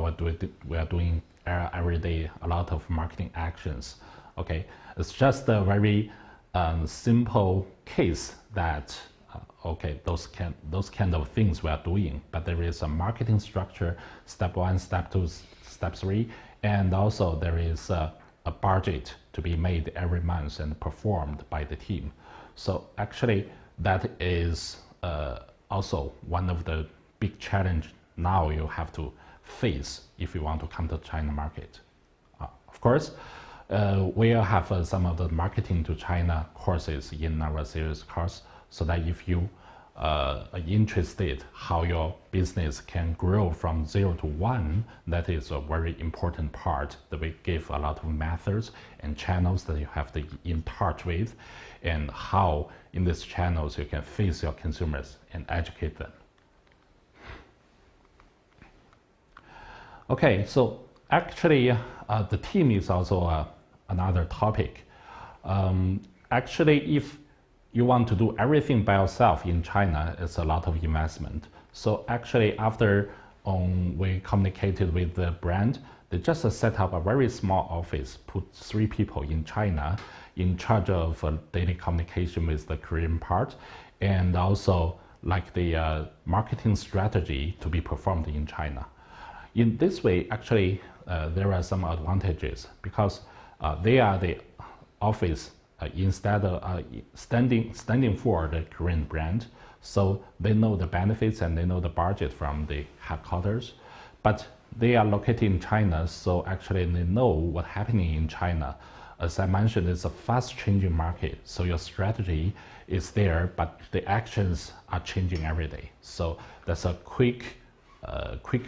we are doing every day a lot of marketing actions. Okay, it's just a very simple case that okay, those kind of things we are doing, but there is a marketing structure, step 1, step 2, step 3, and also there is a budget to be made every month and performed by the team. So actually that is also one of the big challenge now you have to face if you want to come to the China market. Of course, we have some of the marketing to China courses in our series course, so that if you are interested how your business can grow from 0 to 1, that is a very important part that we give a lot of methods and channels that you have to in touch with, and how in these channels you can face your consumers and educate them. Okay, so actually the team is also another topic. Actually, if you want to do everything by yourself in China, it's a lot of investment. So actually, after we communicated with the brand, they just set up a very small office, put 3 people in China in charge of daily communication with the Korean part, and also like the marketing strategy to be performed in China. In this way, actually, there are some advantages because they are the office instead of standing for the Korean brand, so they know the benefits and they know the budget from the headquarters. But they are located in China, so actually they know what's happening in China. As I mentioned, it's a fast-changing market, so your strategy is there, but the actions are changing every day. So that's a quick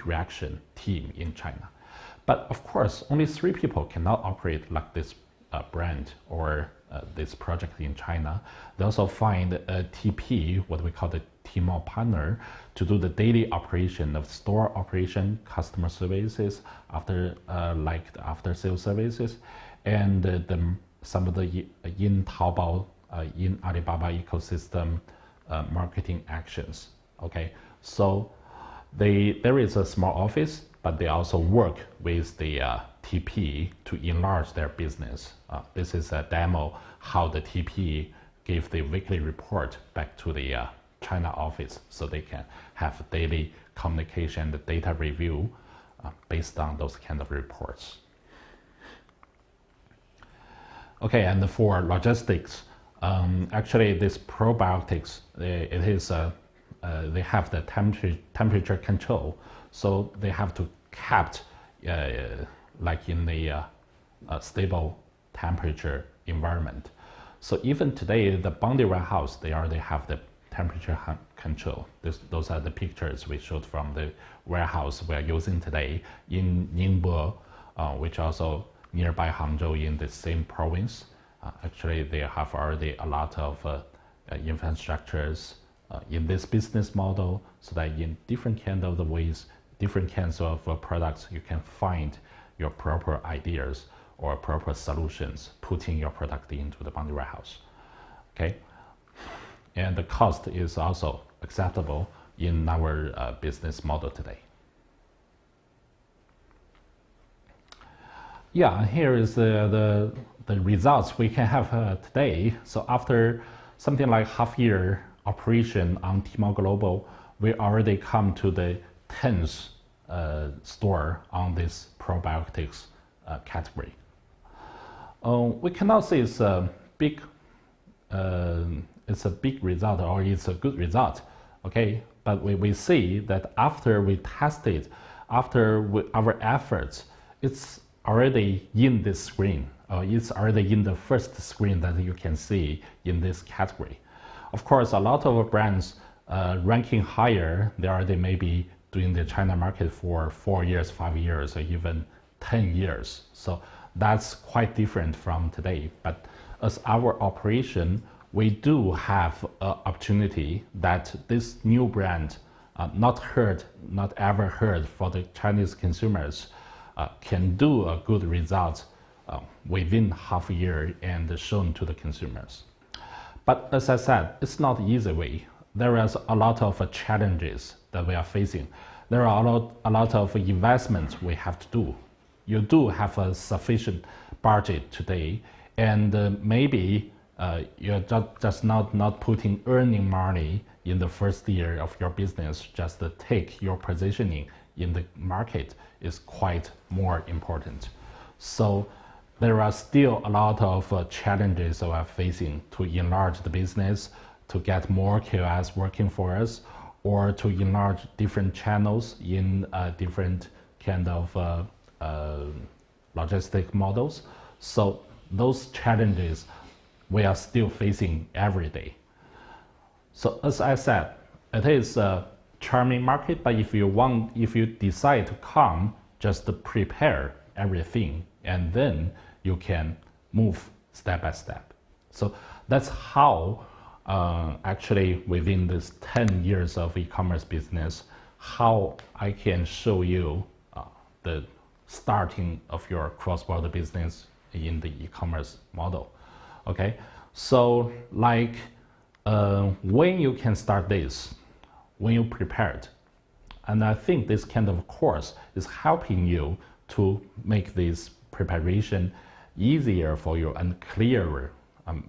reaction team in China. But of course, only 3 people cannot operate like this brand or this project in China. They also find a TP, what we call the Tmall partner, to do the daily operation of store operation, customer services, after sales services, and some of the in Taobao, in Alibaba ecosystem marketing actions. Okay, so there is a small office, but they also work with the TP to enlarge their business. This is a demo how the TP gave the weekly report back to the China office, so they can have daily communication, the data review based on those kind of reports. Okay, and for logistics, actually this probiotics, it is they have the temperature control, so they have to kept like in the stable temperature environment. So even today, the Boundary warehouse, they already have the temperature control. Those are the pictures we showed from the warehouse we are using today in Ningbo, which also nearby Hangzhou in the same province. Actually, they have already a lot of infrastructures in this business model, so that in different kind of the ways, different kinds of products, you can find your proper ideas or proper solutions, putting your product into the Boundary warehouse. Okay, and the cost is also acceptable in our business model today. Yeah, here is the results we can have today. So after something like half year operation on Tmall Global, we already come to the 10th store on this probiotics category. We cannot say it's a big result or it's a good result, okay? But we see that after we tested, our efforts, it's already in this screen. It's already in the first screen that you can see in this category. Of course, a lot of brands ranking higher, they already maybe doing the China market for 4 years, 5 years, or even 10 years. So that's quite different from today. But as our operation, we do have an opportunity that this new brand, not ever heard for the Chinese consumers, can do a good result within half a year and shown to the consumers. But as I said, it's not easy way. There is a lot of challenges that we are facing. There are a lot of investments we have to do. You do have a sufficient budget today, and maybe you're just not putting earning money in the first year of your business. Just to take your positioning in the market is quite more important. So there are still a lot of challenges we are facing to enlarge the business, to get more KOLs working for us, or to enlarge different channels in different kind of logistic models. So those challenges we are still facing every day. So as I said, it is a charming market, but if you decide to come, just to prepare everything, and then you can move step by step. So that's how actually within this 10 years of e-commerce business, how I can show you the starting of your cross-border business in the e-commerce model. Okay, so like when you can start this, when you prepared, and I think this kind of course is helping you to make this preparation easier for you and clearer,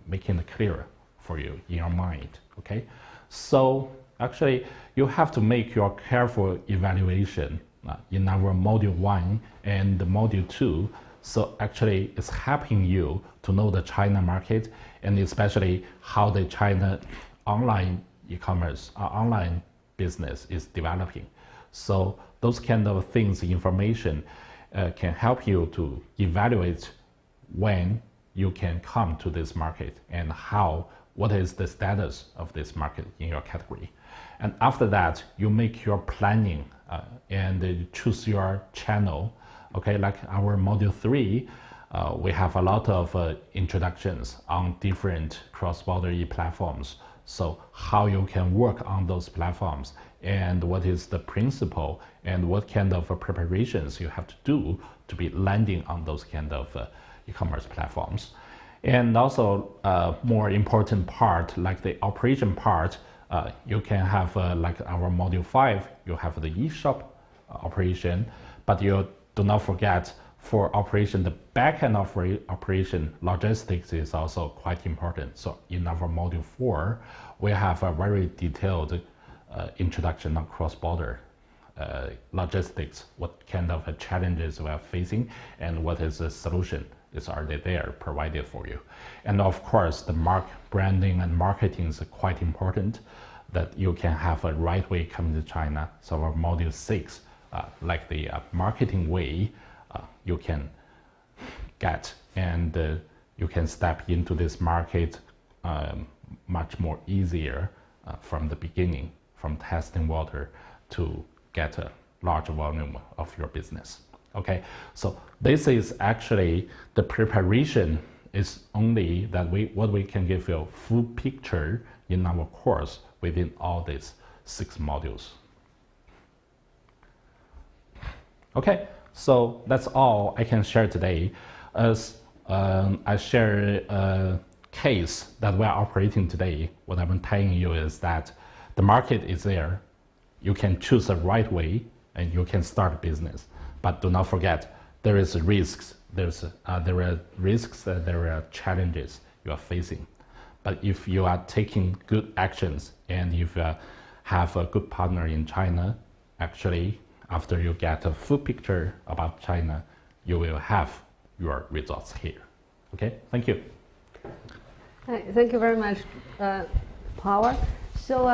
making it clearer for you in your mind. Okay, So actually, you have to make your careful evaluation in our Module 1 and the Module 2. So actually, it's helping you to know the China market and especially how the China online e-commerce, online business is developing. So those kind of things, information can help you to evaluate when you can come to this market and what is the status of this market in your category. And after that, you make your planning and choose your channel. Okay, like our Module 3, we have a lot of introductions on different cross-border e-platforms. So how you can work on those platforms and what is the principle and what kind of preparations you have to do to be landing on those kind of e-commerce platforms. And also more important part, like the operation part, you can have like our Module 5, you have the eShop operation, but you do not forget for operation, the backend operation, logistics is also quite important. So in our Module 4, we have a very detailed introduction on cross-border logistics, what kind of challenges we are facing and what is the solution is already there provided for you. And of course, the branding and marketing is quite important, that you can have a right way coming to China. So our Module 6, like the marketing way, you can get and you can step into this market much more easier from the beginning, from testing water to get a large volume of your business. Okay, so this is actually the preparation is only that what we can give you a full picture in our course within all these 6 modules. Okay, so that's all I can share today. As I share a case that we're operating today, what I'm telling you is that the market is there. You can choose the right way and you can start a business. But do not forget, there is risks. There are risks, there are challenges you are facing. But if you are taking good actions and if you have a good partner in China, actually, after you get a full picture about China, you will have your results here. Okay, thank you. Thank you very much, Howard. So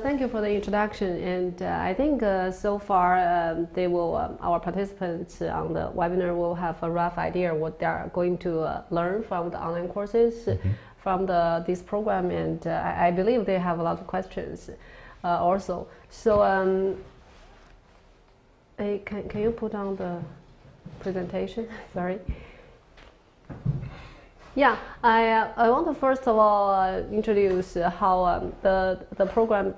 thank you for the introduction, and I think so far our participants on the webinar will have a rough idea what they are going to learn from the online courses, from this program, and I believe they have a lot of questions also. So can you put on the presentation? Sorry. Yeah, I want to first of all introduce how the program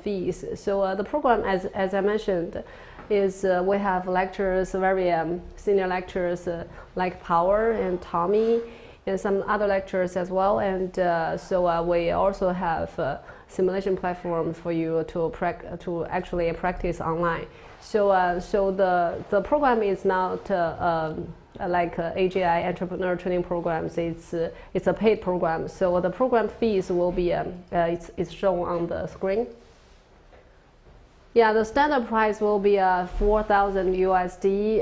fees. So the program, as I mentioned, is we have lectures, very senior lectures like Power and Tommy, and some other lectures as well. And so we also have a simulation platform for you to actually practice online. So so the program is not like AGI entrepreneur training programs. It's a paid program. So the program fees will be it's shown on the screen. Yeah, the standard price will be 4,000 USD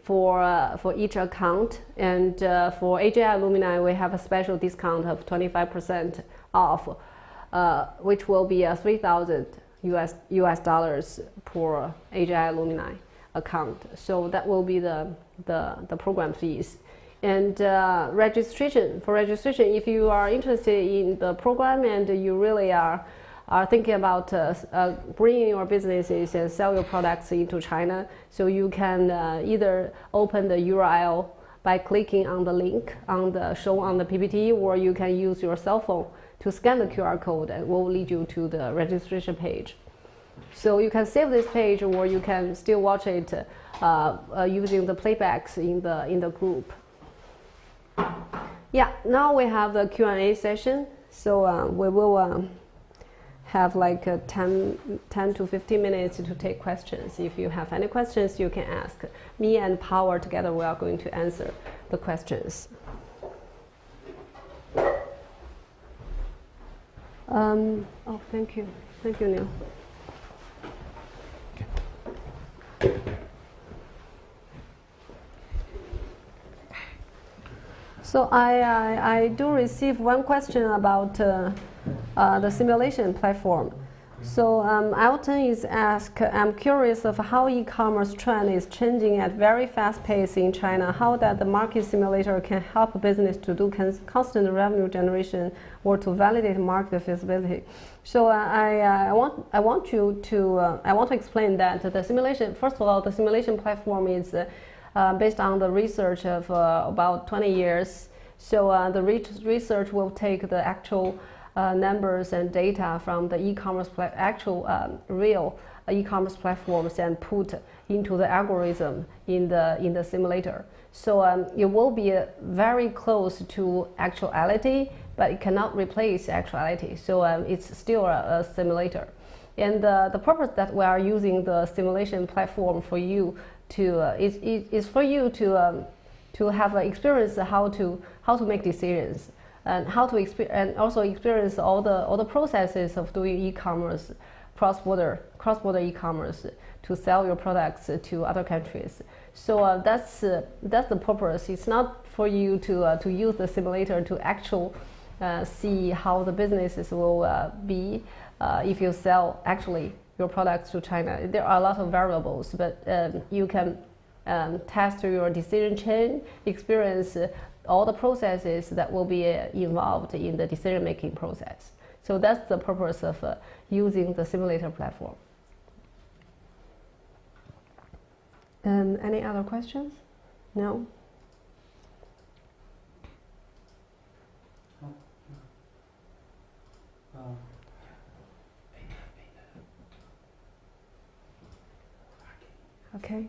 for each account, and for AGI alumni we have a special discount of 25% off, which will be 3,000 US dollars per AGI alumni account. So that will be the program fees. And registration, if you are interested in the program and you really are thinking about bringing your businesses and sell your products into China, so you can either open the URL by clicking on the link shown on the PPT, or you can use your cell phone to scan the QR code and it will lead you to the registration page. So you can save this page, or you can still watch it using the playbacks in the group. Yeah, now we have the Q&A session. So we will have like 10 to 15 minutes to take questions. If you have any questions, you can ask. Me and Power together, we are going to answer the questions. Oh, thank you. Thank you, Neil. So I do receive one question about the simulation platform. So Alton is asked, I'm curious of how e-commerce trend is changing at very fast pace in China, how that the market simulator can help business to do constant revenue generation or to validate market feasibility. So I want to explain that the simulation, first of all, the simulation platform is based on the research of about 20 years. So the research will take the actual numbers and data from the e-commerce real e-commerce platforms and put into the algorithm in the simulator. So it will be very close to actuality, but it cannot replace actuality. So it's still a simulator. And the purpose that we are using the simulation platform for you to is for you to have an experience how to make decisions and how to and also experience all the processes of doing e-commerce, cross-border e-commerce to sell your products to other countries. So that's the purpose. It's not for you to use the simulator to actually see how the businesses will be if you sell actually your products to China. There are a lot of variables, but you can test your decision chain, experience all the processes that will be involved in the decision-making process. So that's the purpose of using the simulator platform. Any other questions? No? Okay.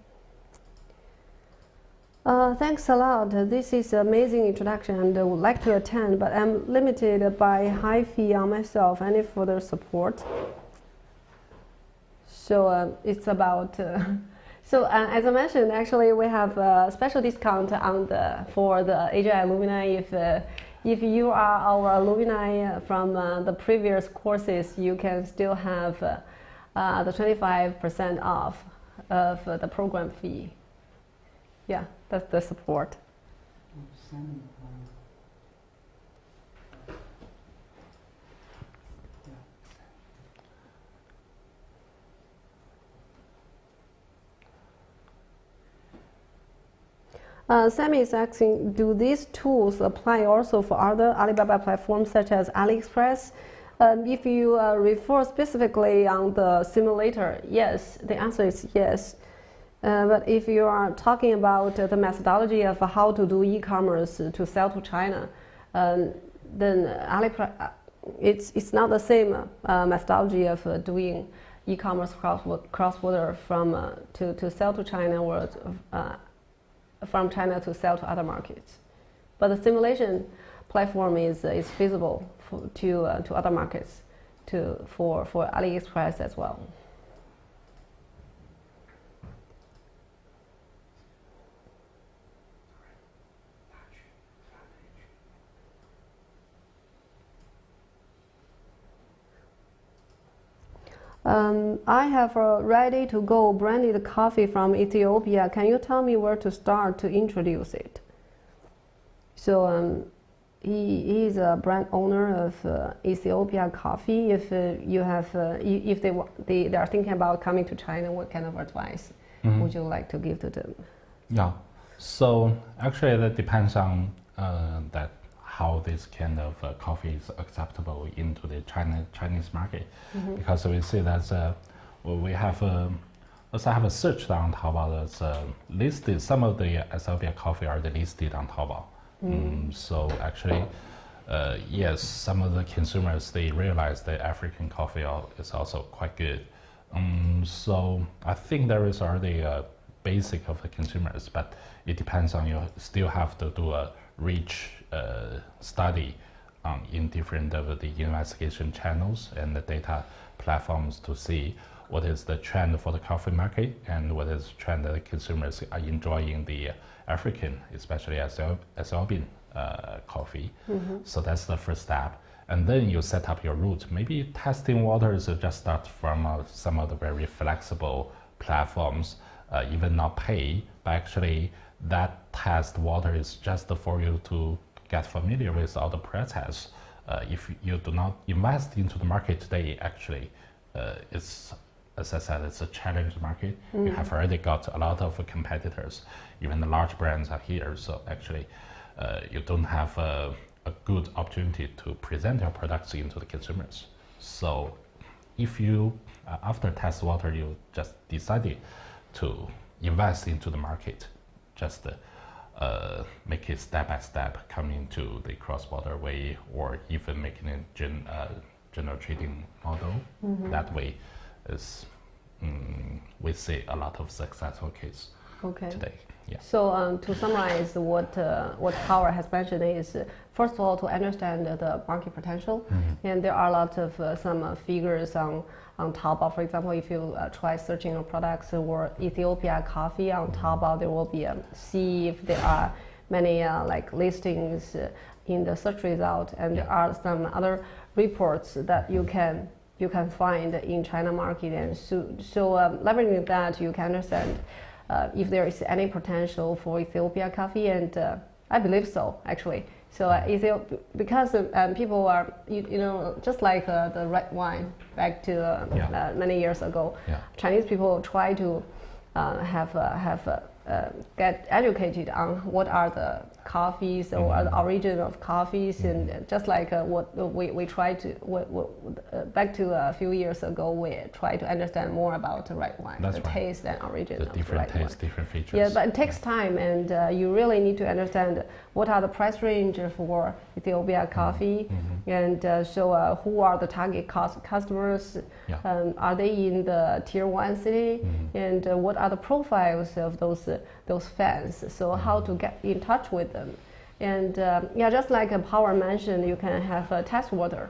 Thanks a lot. This is an amazing introduction and I would like to attend, but I'm limited by high fee on myself. Any further support? So it's about, as I mentioned, actually we have a special discount for the AGI alumni. If you are our alumni from the previous courses, you can still have the 25% off of the program fee. Yeah, that's the support. Sammy is asking, do these tools apply also for other Alibaba platforms such as AliExpress? If you refer specifically on the simulator, yes, the answer is yes. But if you are talking about the methodology of how to do e-commerce to sell to China, then it's not the same methodology of doing e-commerce cross-border from to sell to China or from China to sell to other markets. But the simulation platform is feasible to other markets, for AliExpress as well. I have a ready-to-go branded coffee from Ethiopia. Can you tell me where to start to introduce it? So he is a brand owner of Ethiopia coffee. If you have, if they are thinking about coming to China, what kind of advice would you like to give to them? Yeah, so actually that depends on that. How this kind of coffee is acceptable into the Chinese market, because we see that we have also have a search on Taobao that's listed. Some of the Ethiopia coffee are listed on Taobao. So actually, yes, some of the consumers they realize that African coffee is also quite good. So I think there is already a basic of the consumers, but it depends on you. Still have to do a reach study in different of the investigation channels and the data platforms to see what is the trend for the coffee market and what is the trend that the consumers are enjoying the African, especially Ethiopian coffee. So that's the first step. and then you set up your route. Maybe testing waters just start from some of the very flexible platforms, even not pay, but actually that test water is just for you to get familiar with all the process. If you do not invest into the market today, actually, it's, as I said, it's a challenge market. You have already got a lot of competitors. Even the large brands are here. So actually, you don't have a good opportunity to present your products into the consumers. So if you, after test water, you just decided to invest into the market, just make it step by step, come into the cross-border way, or even making a general trading model. That way is we see a lot of successful case today. Yeah. So to summarize, what Howard has mentioned is, first of all, to understand the market potential, and there are a lot of some figures on Taobao. For example, if you try searching on products or Ethiopia coffee on Taobao, there will be see if there are many like listings in the search result, and there are some other reports that you can find in China market, and so leveraging that, you can understand if there is any potential for Ethiopia coffee, and I believe so, actually. So because people are, you know, just like the red wine back to many years ago, Chinese people try to get educated on what are the coffees or the origin of coffees, and just like what we try to back to a few years ago, we try to understand more about the red wine, the taste and origin of different the red taste, wine. different features. Yeah, but it takes time, and you really need to understand what are the price range for Ethiopia coffee, and so who are the target customers? Are they in the tier 1 city? And what are the profiles of those fans? So how to get in touch with them? And just like Power mentioned, you can have a test water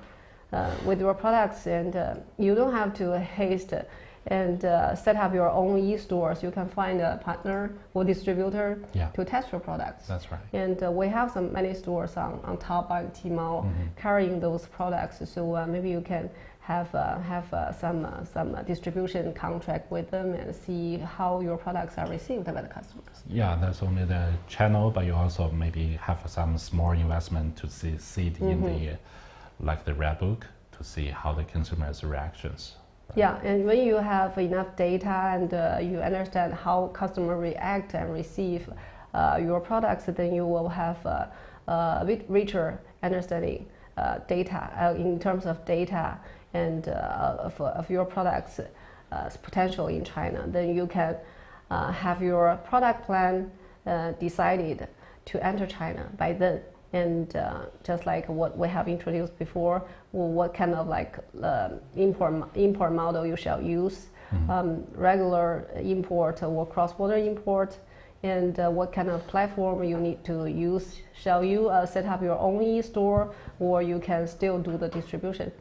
with your products, and you don't have to haste and set up your own e-stores. You can find a partner or distributor to test your products. That's right. And we have many stores on Taobao and Tmall carrying those products. So maybe you can have some distribution contract with them and see how your products are received by the customers. Yeah, there's only the channel, but you also maybe have some small investment to see it in the like the red book to see how the consumers' reactions. Right? Yeah, and when you have enough data and you understand how customers react and receive your products, then you will have a bit richer understanding data in terms of data and of your products' potential in China. Then you can have your product plan decided to enter China by then. And just like what we have introduced before, what kind of like import model you shall use, regular import or cross-border import, and what kind of platform you need to use. Shall you set up your own e-store, or you can still do the distribution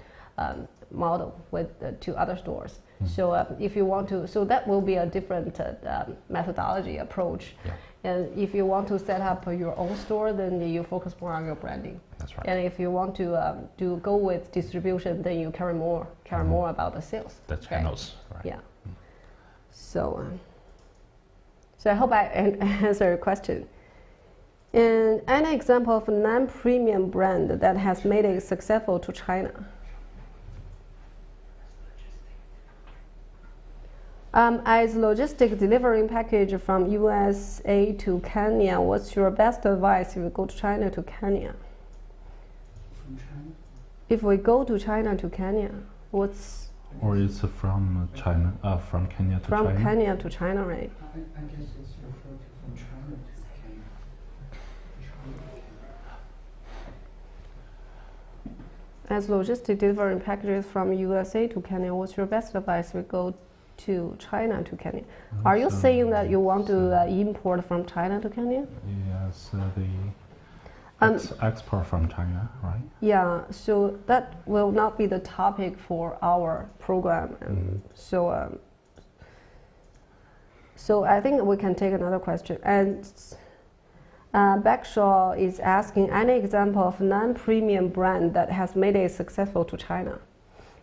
model with to other stores? So if you want to, so that will be a different methodology approach. And if you want to set up your own store, then you focus more on your branding. That's right. And if you want to go with distribution, then you care more about the sales. The channels, right? Yeah. So I hope I answered your question. And an example of a non-premium brand that has made it successful to China. As logistic delivering package from USA to Kenya, what's your best advice if you go to China to Kenya? From China? If we go to China to Kenya, what's... Or it's from China, from Kenya to China? From Kenya to China, right? I guess it's referred to from China to Kenya. As logistic delivering packages from USA to Kenya, what's your best advice if we go to China to Kenya? Are you saying that you want to import from China to Kenya? Yes, the export from China, right? Yeah, so that will not be the topic for our program. So I think we can take another question. And Backshaw is asking any example of non-premium brand that has made it successful to China.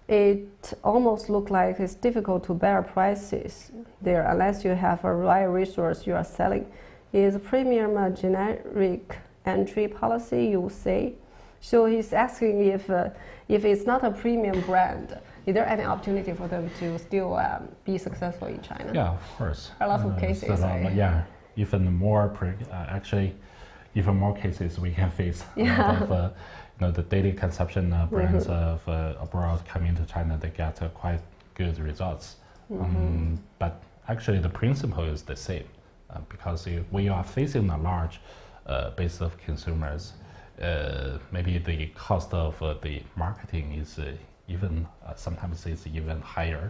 It almost looks like it's difficult to bear prices there unless you have a right resource you are selling. Is premium a generic entry policy, you say? So he's asking if it's not a premium brand, is there any opportunity for them to still be successful in China? Yeah, of course. A lot of cases. Yeah, even more. Actually, even more cases we can face. A lot of the daily consumption brands of abroad coming to China, they get quite good results. But actually, the principle is the same because we are facing a large base of consumers. Maybe the cost of the marketing is even sometimes it's even higher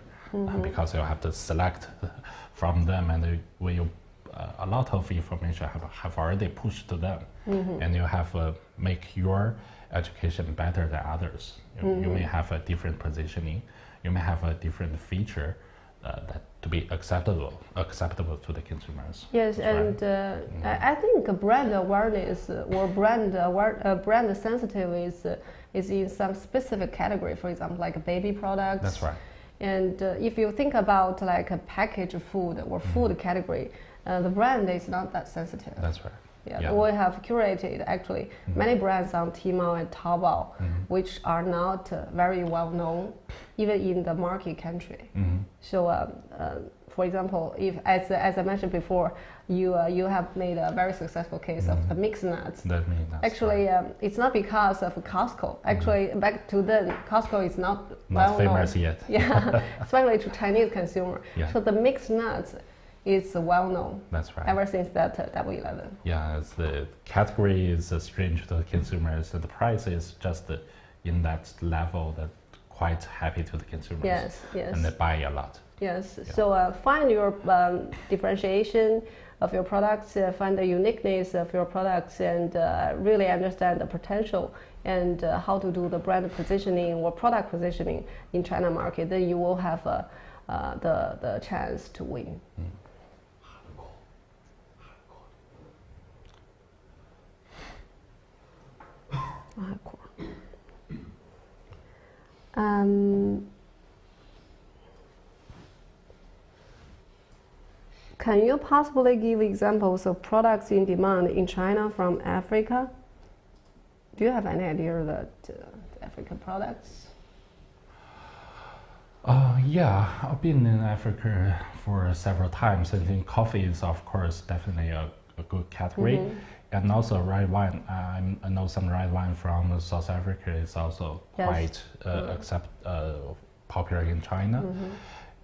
because you have to select from them, and a lot of information have already pushed to them, and you have make your education better than others. You may have a different positioning, you may have a different feature that to be acceptable to the consumers. Yes, and I think brand awareness or brand sensitive is in some specific category. For example, like baby products. That's right. And if you think about like a packaged food or food category, the brand is not that sensitive. That's right. Yeah. We have curated actually many brands on Tmall and Taobao, which are not very well known, even in the market country. So, for example, if as I mentioned before, you have made a very successful case of the mixed nuts. That means actually, it's not because of Costco. Actually, back to then, Costco is not well famous known yet. Yeah, especially to Chinese consumer. Yeah. So the mixed nuts is well known. That's right. Ever since that W11. Yeah, the category is strange to the consumers, and the price is just in that level that quite happy to the consumers. Yes, yes. And they buy a lot. Yes. Yeah. So find your differentiation of your products, find the uniqueness of your products, and really understand the potential and how to do the brand positioning or product positioning in China market. Then you will have the chance to win. Can you possibly give examples of products in demand in China from Africa? Do you have any idea that African products? Yeah, I've been in Africa for several times. I think coffee is, of course, definitely a good category. And also red wine. I know some red wine from South Africa is also quite popular in China.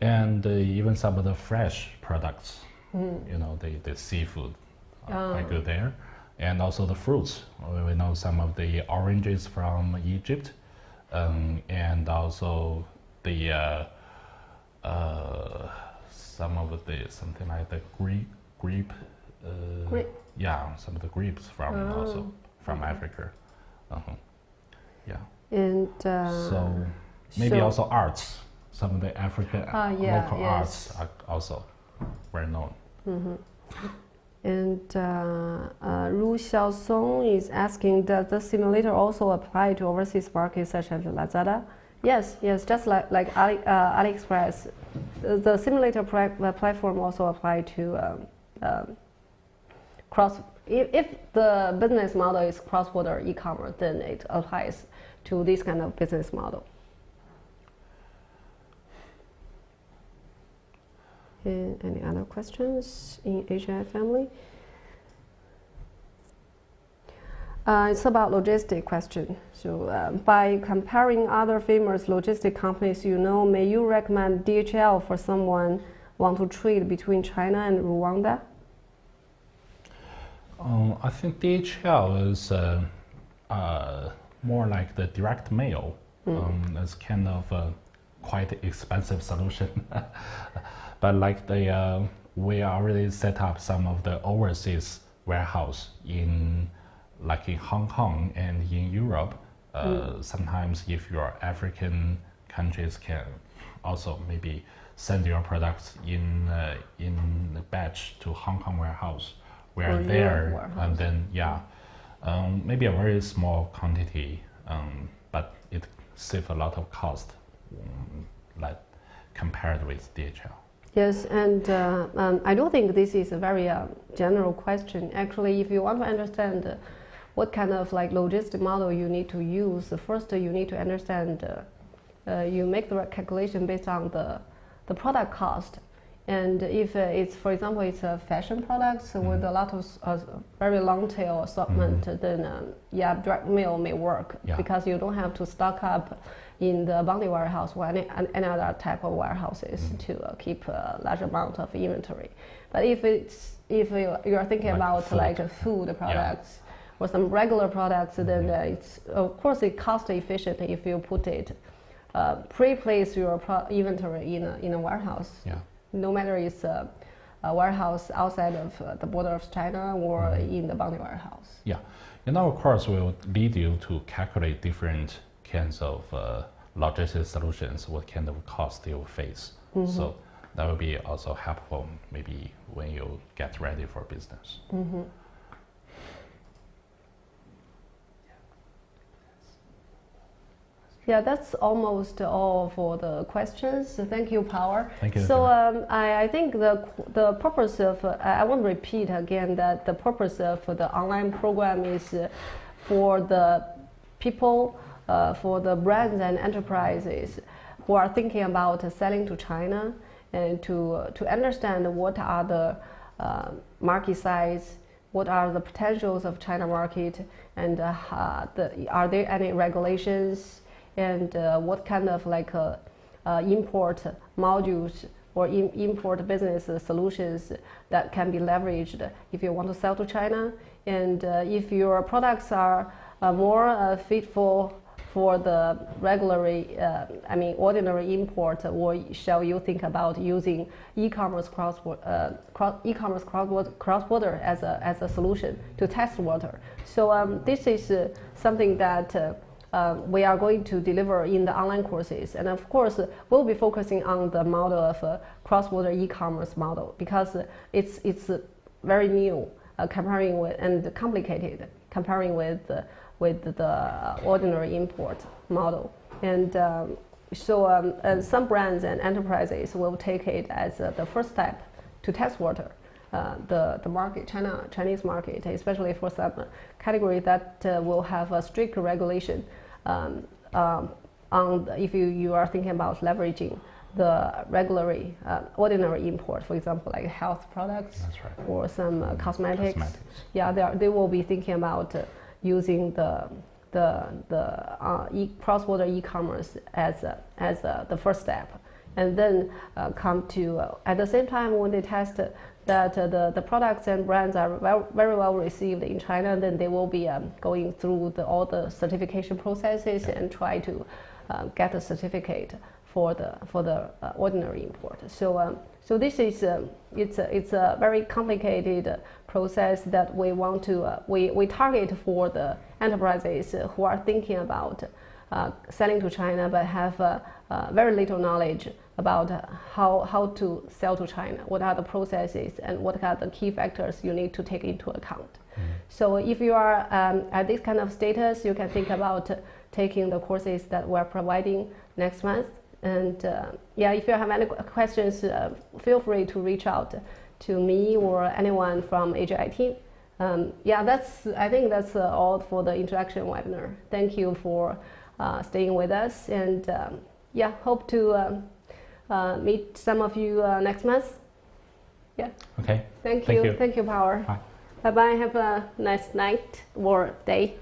And even some of the fresh products, the seafood quite good there. And also the fruits. We know some of the oranges from Egypt, and also the some of the something like the grape. Yeah, some of the grapes from also from Africa. Yeah. And so maybe also arts. Some of the African local arts are also well known. And Ru Xiaosong is asking, does the simulator also apply to overseas markets such as Lazada? Yes, just like AliExpress. The simulator platform also apply to if the business model is cross-border e-commerce, then it applies to this kind of business model. Any other questions in HI family? It's about logistic question. So by comparing other famous logistic companies, may you recommend DHL for someone want to trade between China and Rwanda? I think DHL is more like the direct mail. It's kind of a quite expensive solution. But like we already set up some of the overseas warehouse in Hong Kong and in Europe. Sometimes if your African countries can also maybe send your products in a batch to Hong Kong warehouse, we are there, and then maybe a very small quantity, but it saves a lot of cost, like compared with DHL. Yes, and I don't think this is a very general question. Actually, if you want to understand what kind of like logistic model you need to use, first you need to understand, you make the calculation based on the product cost. And if it's, for example, it's a fashion products with a lot of very long tail assortment, then direct mail may work because you don't have to stock up in the boundary warehouse or any other type of warehouses to keep a large amount of inventory. But if you are thinking about food. Like food products or some regular products, then it's of course it cost efficient if you put it pre-place your inventory in a warehouse. No matter it's a warehouse outside of the border of China or in the boundary warehouse. Yeah, in our course we'll lead you to calculate different kinds of logistics solutions, what kind of cost you face. So that will be also helpful maybe when you get ready for business. Yeah, that's almost all for the questions. Thank you, Power. Thank you. So I think the purpose of, I want to repeat again that the purpose of the online program is for the people, for the brands and enterprises who are thinking about selling to China and to understand what are the market size, what are the potentials of China market, and are there any regulations, and what kind of like import modules or import business solutions that can be leveraged if you want to sell to China, and if your products are more fit for the ordinary import, or shall you think about using e-commerce cross-border as a solution to test water? So this is something that we are going to deliver in the online courses, and of course we'll be focusing on the model of cross-border e-commerce model because it's very new comparing with and complicated comparing with the ordinary import model, and some brands and enterprises will take it as the first step to test water. The market, Chinese market, especially for some category that will have a strict regulation if you are thinking about leveraging the ordinary import, for example, like health products or some cosmetics. Yeah, they will be thinking about using the cross-border e-commerce as the first step, and then come to at the same time when they test that the products and brands are very well received in China, then they will be going through all the certification processes and try to get a certificate for the ordinary import. So this is it's a very complicated process that we want to we target for the enterprises who are thinking about selling to China but have very little knowledge about how to sell to China, what are the processes and what are the key factors you need to take into account. So if you are at this kind of status, you can think about taking the courses that we're providing next month. And if you have any questions, feel free to reach out to me or anyone from AGI team. I think that's all for the introduction webinar. Thank you for staying with us, and hope to meet some of you next month. Yeah. Okay. Thank you. Thank you, Power. Bye. Bye-bye. Have a nice night or day.